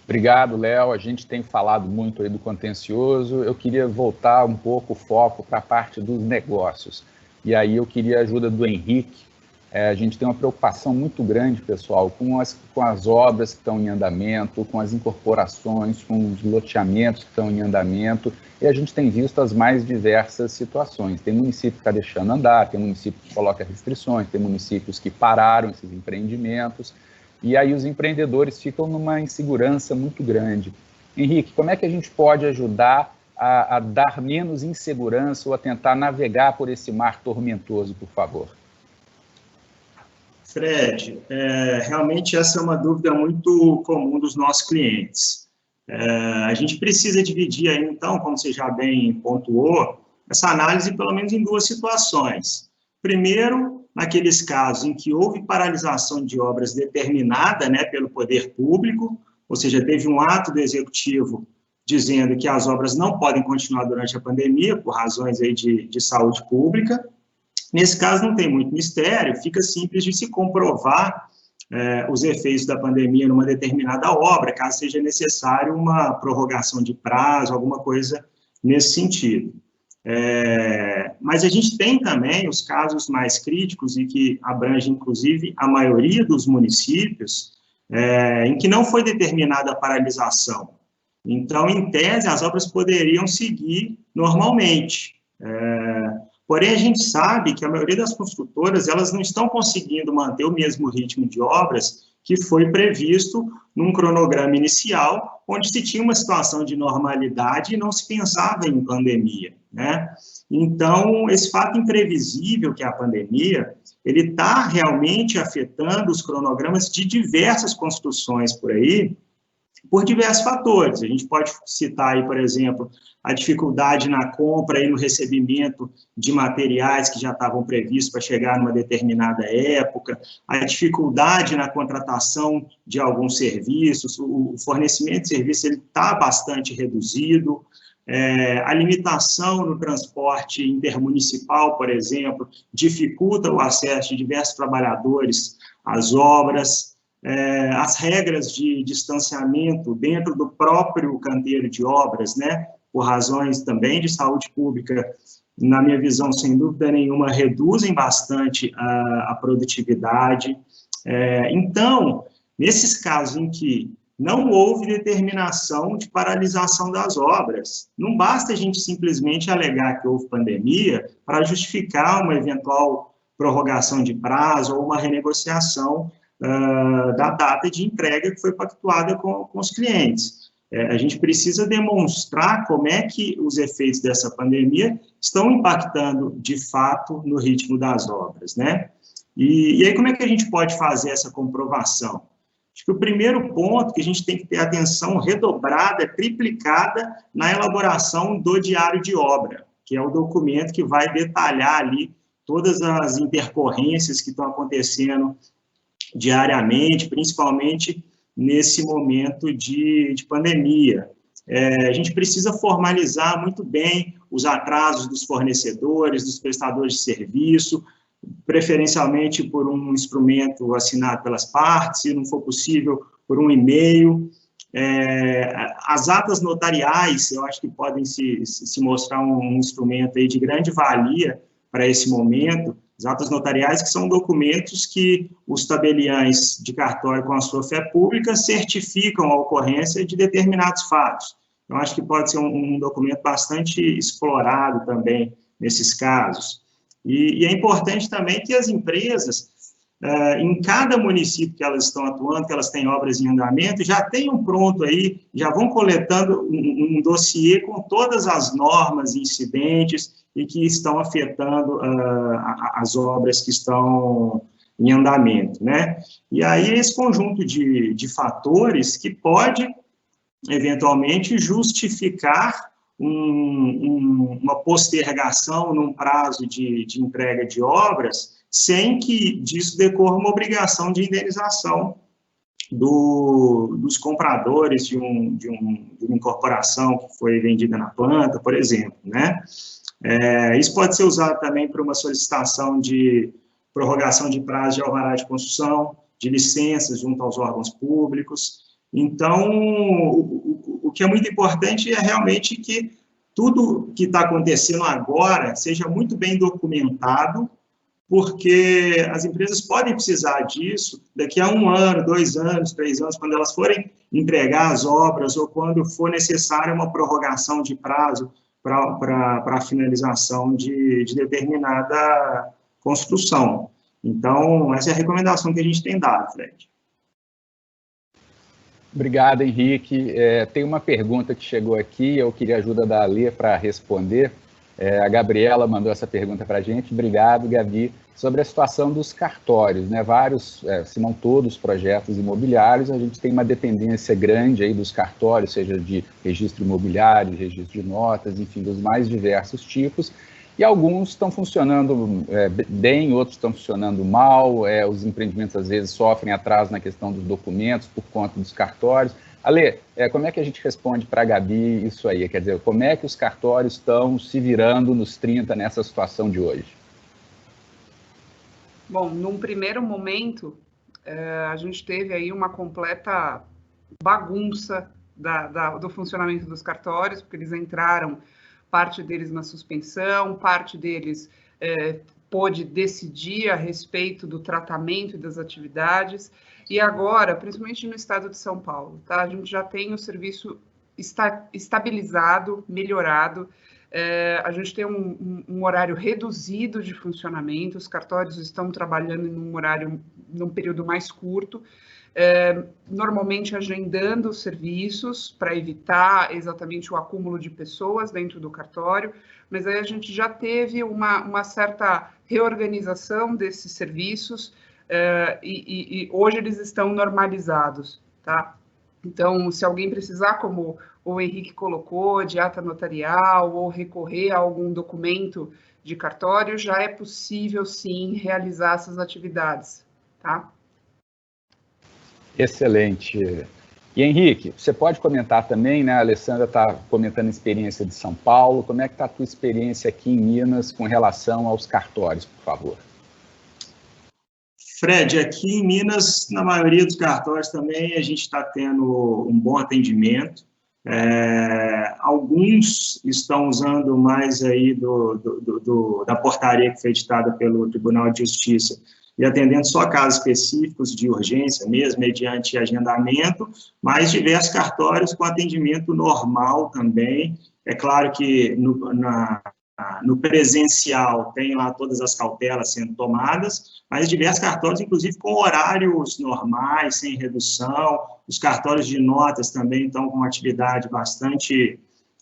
Obrigado, Léo. A gente tem falado muito aí do contencioso. Eu queria voltar um pouco o foco para a parte dos negócios. E aí eu queria a ajuda do Henrique. A gente tem uma preocupação muito grande, pessoal, com as obras que estão em andamento, com as incorporações, com os loteamentos que estão em andamento, e a gente tem visto as mais diversas situações. Tem município que está deixando andar, tem município que coloca restrições, tem municípios que pararam esses empreendimentos, e aí os empreendedores ficam numa insegurança muito grande. Henrique, como é que a gente pode ajudar a dar menos insegurança ou a tentar navegar por esse mar tormentoso, por favor? Fred, realmente essa é uma dúvida muito comum dos nossos clientes. A gente precisa dividir aí, então, como você já bem pontuou, essa análise pelo menos em duas situações. Primeiro, naqueles casos em que houve paralisação de obras determinada, né, pelo poder público, ou seja, teve um ato do executivo dizendo que as obras não podem continuar durante a pandemia, por razões aí de saúde pública. Nesse caso, não tem muito mistério, fica simples de se comprovar os efeitos da pandemia numa determinada obra, caso seja necessário uma prorrogação de prazo, alguma coisa nesse sentido. Mas a gente tem também os casos mais críticos e que abrangem, inclusive, a maioria dos municípios, em que não foi determinada a paralisação. Então, em tese, as obras poderiam seguir normalmente. Porém, a gente sabe que a maioria das construtoras, elas não estão conseguindo manter o mesmo ritmo de obras que foi previsto num cronograma inicial, onde se tinha uma situação de normalidade e não se pensava em pandemia, né? Então, esse fato imprevisível que é a pandemia, ele está realmente afetando os cronogramas de diversas construções por aí, por diversos fatores. A gente pode citar aí, por exemplo, a dificuldade na compra e no recebimento de materiais que já estavam previstos para chegar numa determinada época, a dificuldade na contratação de alguns serviços, o fornecimento de serviços está bastante reduzido, a limitação no transporte intermunicipal, por exemplo, dificulta o acesso de diversos trabalhadores às obras, as regras de distanciamento dentro do próprio canteiro de obras, né, por razões também de saúde pública, na minha visão, sem dúvida nenhuma, reduzem bastante a produtividade. Então, nesses casos em que não houve determinação de paralisação das obras, não basta a gente simplesmente alegar que houve pandemia para justificar uma eventual prorrogação de prazo ou uma renegociação da data de entrega que foi pactuada com os clientes. A gente precisa demonstrar como é que os efeitos dessa pandemia estão impactando, de fato, no ritmo das obras, né? E aí, como é que a gente pode fazer essa comprovação? Acho que o primeiro ponto que a gente tem que ter atenção redobrada, triplicada, na elaboração do diário de obra, que é o documento que vai detalhar ali todas as intercorrências que estão acontecendo diariamente, principalmente nesse momento de pandemia. A gente precisa formalizar muito bem os atrasos dos fornecedores, dos prestadores de serviço, preferencialmente por um instrumento assinado pelas partes, se não for possível, por um e-mail. As atas notariais, eu acho que podem se mostrar um instrumento aí de grande valia para esse momento. As atas notariais, que são documentos que os tabeliães de cartório com a sua fé pública certificam a ocorrência de determinados fatos. Eu acho que pode ser um documento bastante explorado também nesses casos. E é importante também que as empresas, em cada município que elas estão atuando, que elas têm obras em andamento, já tenham pronto aí, já vão coletando um dossiê com todas as normas incidentes e que estão afetando as obras que estão em andamento, né? E aí esse conjunto de fatores que pode, eventualmente, justificar uma postergação num prazo de entrega de obras, sem que disso decorra uma obrigação de indenização dos compradores de uma incorporação que foi vendida na planta, por exemplo, né? Isso pode ser usado também para uma solicitação de prorrogação de prazo de alvará de construção, de licenças junto aos órgãos públicos. Então, o que é muito importante é realmente que tudo que está acontecendo agora seja muito bem documentado, porque as empresas podem precisar disso daqui a 1 ano, 2 anos, 3 anos, quando elas forem entregar as obras ou quando for necessária uma prorrogação de prazo para a finalização de determinada construção. Então, essa é a recomendação que a gente tem dado, Fred. Obrigado, Henrique. Tem uma pergunta que chegou aqui, eu queria a ajuda da Alê para responder. A Gabriela mandou essa pergunta para a gente. Obrigado, Gabi. Sobre a situação dos cartórios, né? Vários, se não todos, projetos imobiliários, a gente tem uma dependência grande aí dos cartórios, seja de registro imobiliário, registro de notas, enfim, dos mais diversos tipos. E alguns estão funcionando bem, outros estão funcionando mal, os empreendimentos às vezes sofrem atraso na questão dos documentos por conta dos cartórios. Alê, como é que a gente responde para a Gabi isso aí? Quer dizer, como é que os cartórios estão se virando nos 30 nessa situação de hoje? Bom, num primeiro momento, a gente teve aí uma completa bagunça do funcionamento dos cartórios, porque eles entraram, parte deles na suspensão, parte deles pôde decidir a respeito do tratamento e das atividades, e agora, principalmente no estado de São Paulo, tá? A gente já tem o serviço estabilizado, melhorado, a gente tem um horário reduzido de funcionamento, os cartórios estão trabalhando num período mais curto, normalmente agendando os serviços para evitar exatamente o acúmulo de pessoas dentro do cartório, mas aí a gente já teve uma certa reorganização desses serviços e hoje eles estão normalizados, tá? Então, se alguém precisar, como o Henrique colocou, de ata notarial ou recorrer a algum documento de cartório, já é possível, sim, realizar essas atividades, tá? Excelente. E, Henrique, você pode comentar também, né? A Alessandra está comentando a experiência de São Paulo. Como é que está a tua experiência aqui em Minas com relação aos cartórios, por favor? Fred, aqui em Minas, na maioria dos cartórios também, a gente está tendo um bom atendimento. Alguns estão usando mais aí da portaria que foi editada pelo Tribunal de Justiça e atendendo só casos específicos de urgência mesmo, mediante agendamento, mas diversos cartórios com atendimento normal também. É claro que no presencial tem lá todas as cautelas sendo tomadas, mas diversos cartórios, inclusive com horários normais, sem redução, os cartórios de notas também estão com uma atividade bastante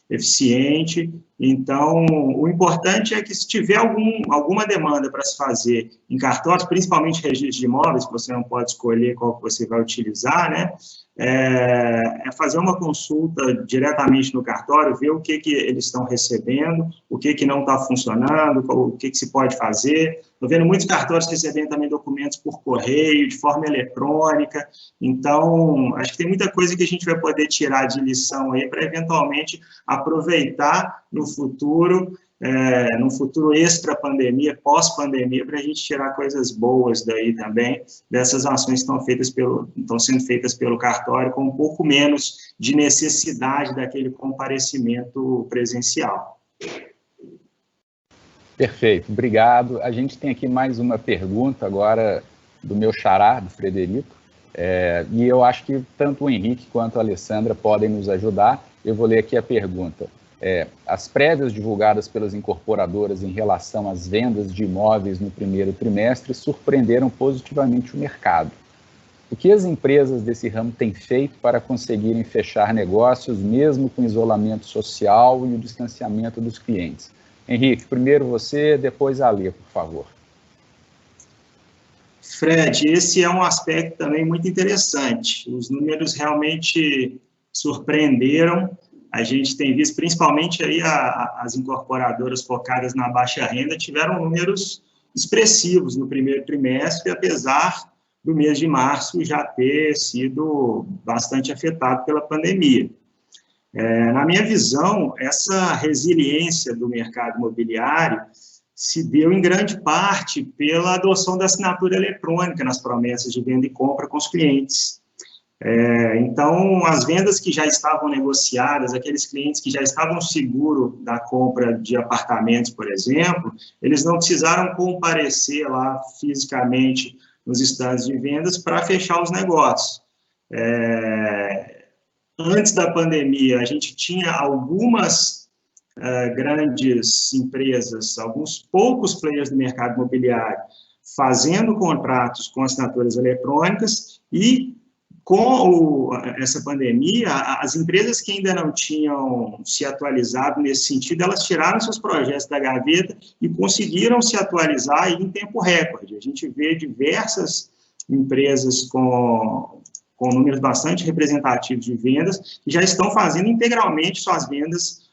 eficiente. Então, o importante é que se tiver alguma demanda para se fazer em cartórios, principalmente registros de imóveis, que você não pode escolher qual que você vai utilizar, né? É fazer uma consulta diretamente no cartório, ver o que eles estão recebendo, o que não está funcionando, o que se pode fazer. Estou vendo muitos cartórios recebendo também documentos por correio, de forma eletrônica. Então, acho que tem muita coisa que a gente vai poder tirar de lição aí para, eventualmente, aproveitar no futuro extra-pandemia, pós-pandemia, para a gente tirar coisas boas daí também, dessas ações que estão sendo feitas pelo cartório, com um pouco menos de necessidade daquele comparecimento presencial. Perfeito, obrigado. A gente tem aqui mais uma pergunta agora do meu xará, do Frederico, e eu acho que tanto o Henrique quanto a Alessandra podem nos ajudar. Eu vou ler aqui a pergunta. As prévias divulgadas pelas incorporadoras em relação às vendas de imóveis no primeiro trimestre surpreenderam positivamente o mercado. O que as empresas desse ramo têm feito para conseguirem fechar negócios, mesmo com o isolamento social e o distanciamento dos clientes? Henrique, primeiro você, depois a Alê, por favor. Fred, esse é um aspecto também muito interessante. Os números realmente surpreenderam. A gente tem visto, principalmente aí as incorporadoras focadas na baixa renda, tiveram números expressivos no primeiro trimestre, apesar do mês de março já ter sido bastante afetado pela pandemia. Na minha visão, essa resiliência do mercado imobiliário se deu em grande parte pela adoção da assinatura eletrônica nas promessas de venda e compra com os clientes. Então, as vendas que já estavam negociadas, aqueles clientes que já estavam seguros da compra de apartamentos, por exemplo, eles não precisaram comparecer lá fisicamente nos estandes de vendas para fechar os negócios. Antes da pandemia, a gente tinha algumas grandes empresas, alguns poucos players do mercado imobiliário fazendo contratos com assinaturas eletrônicas e com essa pandemia, as empresas que ainda não tinham se atualizado nesse sentido, elas tiraram seus projetos da gaveta e conseguiram se atualizar aí em tempo recorde. A gente vê diversas empresas com números bastante representativos de vendas que já estão fazendo integralmente suas vendas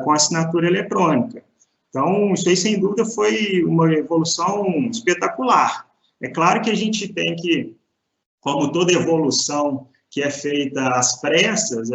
com assinatura eletrônica. Então, isso aí, sem dúvida, foi uma evolução espetacular. É claro que a gente tem que, como toda evolução que é feita às pressas,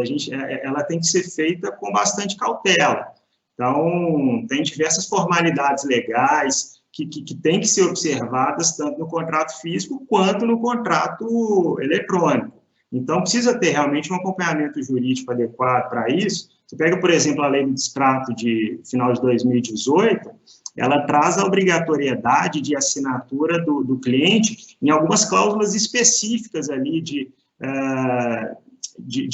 ela tem que ser feita com bastante cautela. Então, tem diversas formalidades legais que têm que ser observadas tanto no contrato físico quanto no contrato eletrônico. Então, precisa ter realmente um acompanhamento jurídico adequado para isso. Você pega, por exemplo, a lei do distrato de final de 2018, ela traz a obrigatoriedade de assinatura do cliente em algumas cláusulas específicas ali de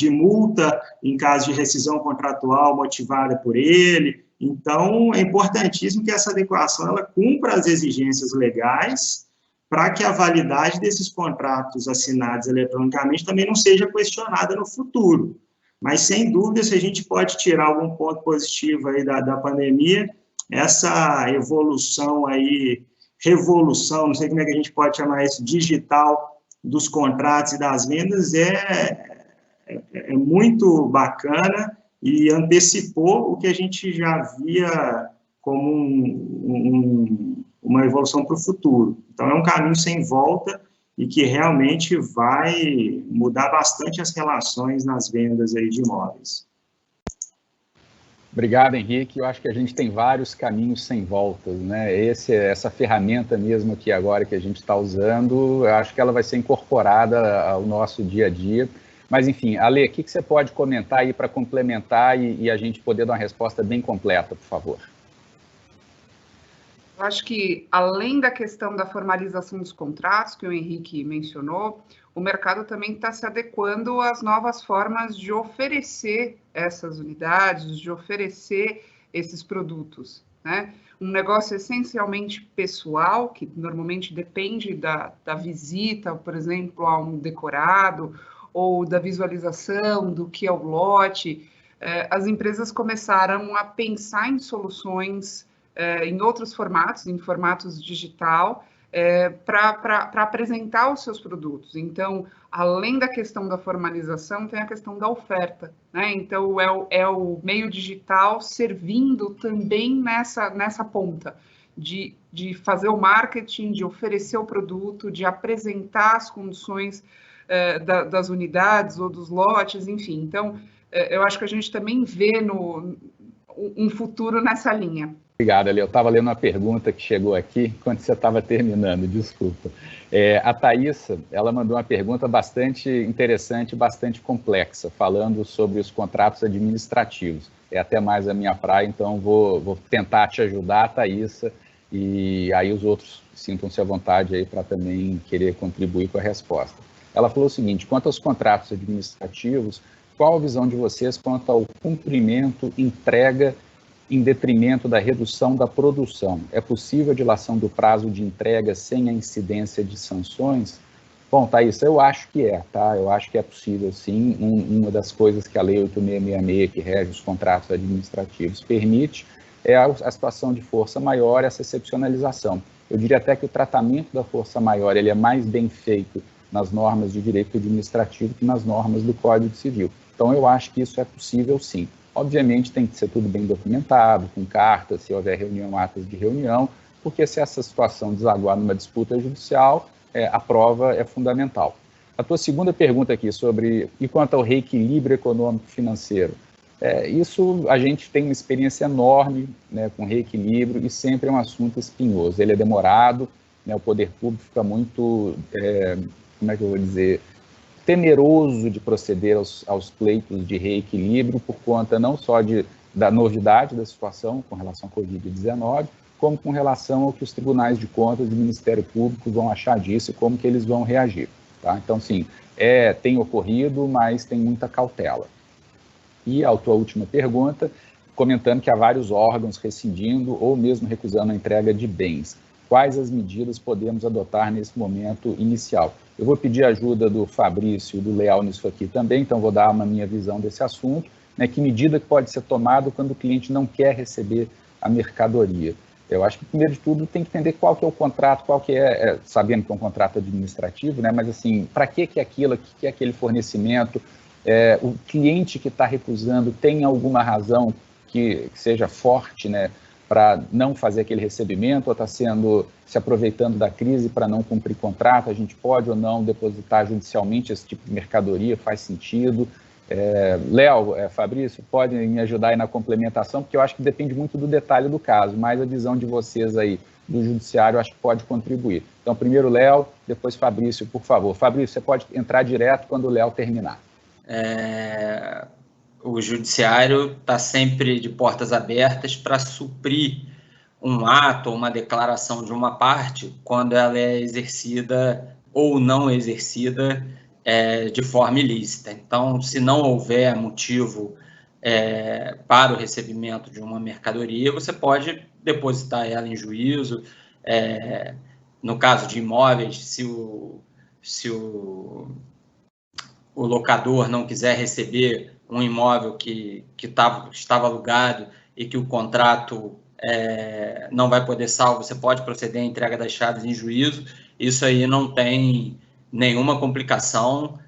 multa em caso de rescisão contratual motivada por ele. Então, é importantíssimo que essa adequação ela cumpra as exigências legais para que a validade desses contratos assinados eletronicamente também não seja questionada no futuro. Mas, sem dúvida, se a gente pode tirar algum ponto positivo aí da pandemia, essa evolução aí, revolução, não sei como é que a gente pode chamar isso, digital dos contratos e das vendas é muito bacana e antecipou o que a gente já via como uma evolução para o futuro. Então, é um caminho sem volta e que realmente vai mudar bastante as relações nas vendas aí de imóveis. Obrigado, Henrique. Eu acho que a gente tem vários caminhos sem voltas, né? Essa ferramenta mesmo que agora que a gente está usando, eu acho que ela vai ser incorporada ao nosso dia a dia. Mas, enfim, Ale, o que você pode comentar aí para complementar e a gente poder dar uma resposta bem completa, por favor? Eu acho que, além da questão da formalização dos contratos, que o Henrique mencionou, o mercado também está se adequando às novas formas de oferecer essas unidades, de oferecer esses produtos. né? Um negócio essencialmente pessoal, que normalmente depende da visita, por exemplo, a um decorado, ou da visualização do que é o lote, as empresas começaram a pensar em soluções em outros formatos, em formatos digital, para apresentar os seus produtos. Então, além da questão da formalização, tem a questão da oferta, né? Então, é o meio digital servindo também nessa ponta de fazer o marketing, de oferecer o produto, de apresentar as condições das unidades ou dos lotes, enfim. Então, eu acho que a gente também vê um futuro nessa linha. Obrigado, Ali. Eu estava lendo uma pergunta que chegou aqui quando você estava terminando, desculpa. A Thaísa, ela mandou uma pergunta bastante interessante, bastante complexa, falando sobre os contratos administrativos. É até mais a minha praia, então vou tentar te ajudar, Thaísa, e aí os outros sintam-se à vontade aí para também querer contribuir com a resposta. Ela falou o seguinte: quanto aos contratos administrativos, qual a visão de vocês quanto ao cumprimento, entrega, em detrimento da redução da produção? É possível a dilação do prazo de entrega sem a incidência de sanções? Bom, Thaís, eu acho que tá? Eu acho que é possível, sim. Uma das coisas que a Lei 8666, que rege os contratos administrativos, permite é a situação de força maior, essa excepcionalização. Eu diria até que o tratamento da força maior ele é mais bem feito nas normas de direito administrativo que nas normas do Código Civil. Então, eu acho que isso é possível, sim. Obviamente, tem que ser tudo bem documentado, com cartas, se houver reunião, atas de reunião, porque se essa situação desaguar numa disputa judicial, a prova é fundamental. A tua segunda pergunta aqui sobre, e quanto ao reequilíbrio econômico-financeiro? Isso a gente tem uma experiência enorme, né, com reequilíbrio, e sempre é um assunto espinhoso. Ele é demorado, né, o poder público fica muito, como é que eu vou dizer, temeroso de proceder aos pleitos de reequilíbrio por conta não só da novidade da situação com relação à Covid-19, como com relação ao que os tribunais de contas e o Ministério Público vão achar disso e como que eles vão reagir. Tá? Então, sim, tem ocorrido, mas tem muita cautela. E a tua última pergunta, comentando que há vários órgãos rescindindo ou mesmo recusando a entrega de bens. Quais as medidas podemos adotar nesse momento inicial? Eu vou pedir a ajuda do Fabrício e do Leal nisso aqui também, então vou dar uma minha visão desse assunto, né, que medida que pode ser tomada quando o cliente não quer receber a mercadoria. Eu acho que, primeiro de tudo, tem que entender qual que é o contrato, qual que sabendo que é um contrato administrativo, né, mas assim, para que é aquilo, o que é aquele fornecimento, o cliente que está recusando tem alguma razão que seja forte, né, para não fazer aquele recebimento, ou está se aproveitando da crise para não cumprir contrato, a gente pode ou não depositar judicialmente esse tipo de mercadoria, faz sentido. Léo, Fabrício, podem me ajudar aí na complementação, porque eu acho que depende muito do detalhe do caso, mas a visão de vocês aí do judiciário eu acho que pode contribuir. Então, primeiro Léo, depois Fabrício, por favor. Fabrício, você pode entrar direto quando o Léo terminar. O judiciário está sempre de portas abertas para suprir um ato ou uma declaração de uma parte quando ela é exercida ou não exercida de forma ilícita. Então, se não houver motivo para o recebimento de uma mercadoria, você pode depositar ela em juízo. No caso de imóveis, se o locador não quiser receber um imóvel que estava alugado e que o contrato não vai poder salvo, você pode proceder à entrega das chaves em juízo. Isso aí não tem nenhuma complicação.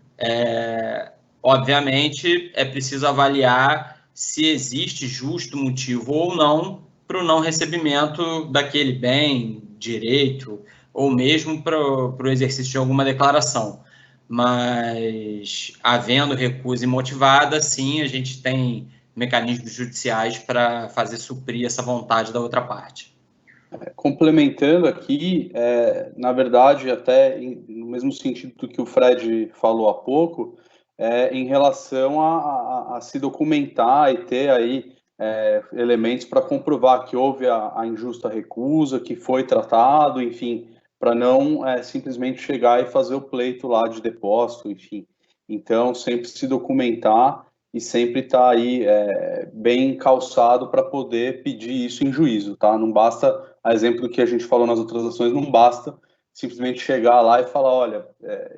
Obviamente, é preciso avaliar se existe justo motivo ou não para o não recebimento daquele bem, direito, ou mesmo para o exercício de alguma declaração. Mas, havendo recusa imotivada, sim, a gente tem mecanismos judiciais para fazer suprir essa vontade da outra parte. Complementando aqui, na verdade, até no mesmo sentido do que o Fred falou há pouco, em relação a se documentar e ter aí elementos para comprovar que houve a injusta recusa, que foi tratado, enfim, para não simplesmente chegar e fazer o pleito lá de depósito, enfim. Então, sempre se documentar e sempre estar aí bem calçado para poder pedir isso em juízo, tá? Não basta, a exemplo do que a gente falou nas outras ações, não basta simplesmente chegar lá e falar, olha,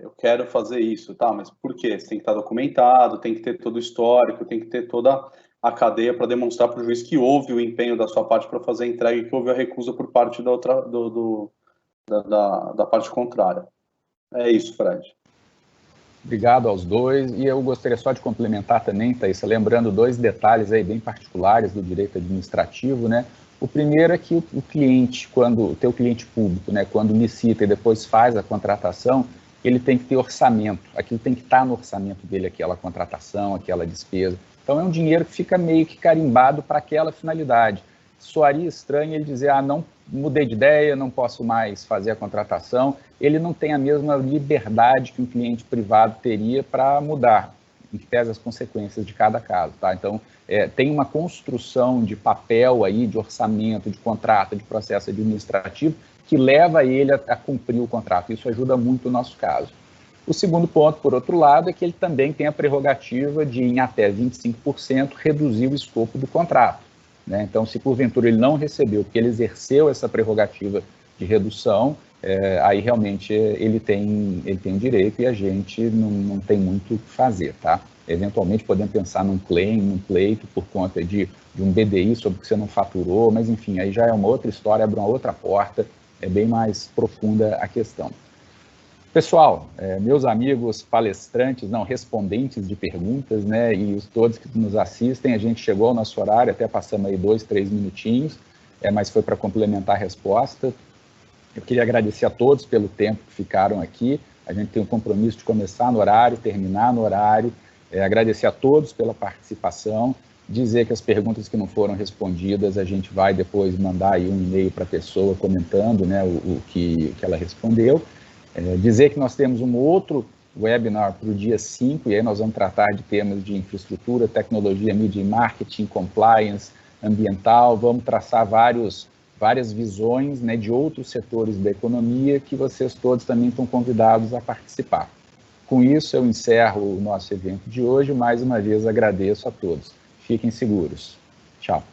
eu quero fazer isso, tá? Mas por quê? Você tem que estar documentado, tem que ter todo o histórico, tem que ter toda a cadeia para demonstrar para o juiz que houve o empenho da sua parte para fazer a entrega e que houve a recusa por parte da outra, da parte contrária. É isso, Fred. Obrigado aos dois, e eu gostaria só de complementar também, Thaís, lembrando 2 detalhes aí bem particulares do direito administrativo, né? O primeiro é que o cliente, o teu cliente público, né, quando licita e depois faz a contratação, ele tem que ter orçamento, aquilo tem que estar no orçamento dele, aquela contratação, aquela despesa. Então é um dinheiro que fica meio que carimbado para aquela finalidade. Soaria estranho ele dizer, não mudei de ideia, não posso mais fazer a contratação. Ele não tem a mesma liberdade que um cliente privado teria para mudar, em que pese as consequências de cada caso, tá? Então, tem uma construção de papel aí, de orçamento, de contrato, de processo administrativo, que leva ele a cumprir o contrato. Isso ajuda muito o nosso caso. O segundo ponto, por outro lado, é que ele também tem a prerrogativa de, em até 25%, reduzir o escopo do contrato, né? Então, se porventura ele não recebeu, porque ele exerceu essa prerrogativa de redução, aí realmente ele tem direito e a gente não tem muito o que fazer, tá? Eventualmente podemos pensar num claim, num pleito por conta de um BDI sobre o que você não faturou, mas enfim, aí já é uma outra história, abre uma outra porta, é bem mais profunda a questão. Pessoal, meus amigos palestrantes, respondentes de perguntas, né, e todos que nos assistem, a gente chegou ao nosso horário, até passamos aí 2, 3 minutinhos, mas foi para complementar a resposta. Eu queria agradecer a todos pelo tempo que ficaram aqui, a gente tem um compromisso de começar no horário, terminar no horário, agradecer a todos pela participação, dizer que as perguntas que não foram respondidas, a gente vai depois mandar aí um e-mail para a pessoa comentando, né, o que ela respondeu. Dizer que nós temos um outro webinar para o dia 5, e aí nós vamos tratar de temas de infraestrutura, tecnologia, mídia e marketing, compliance, ambiental, vamos traçar várias visões, né, de outros setores da economia que vocês todos também estão convidados a participar. Com isso, eu encerro o nosso evento de hoje. Mais uma vez, agradeço a todos. Fiquem seguros. Tchau.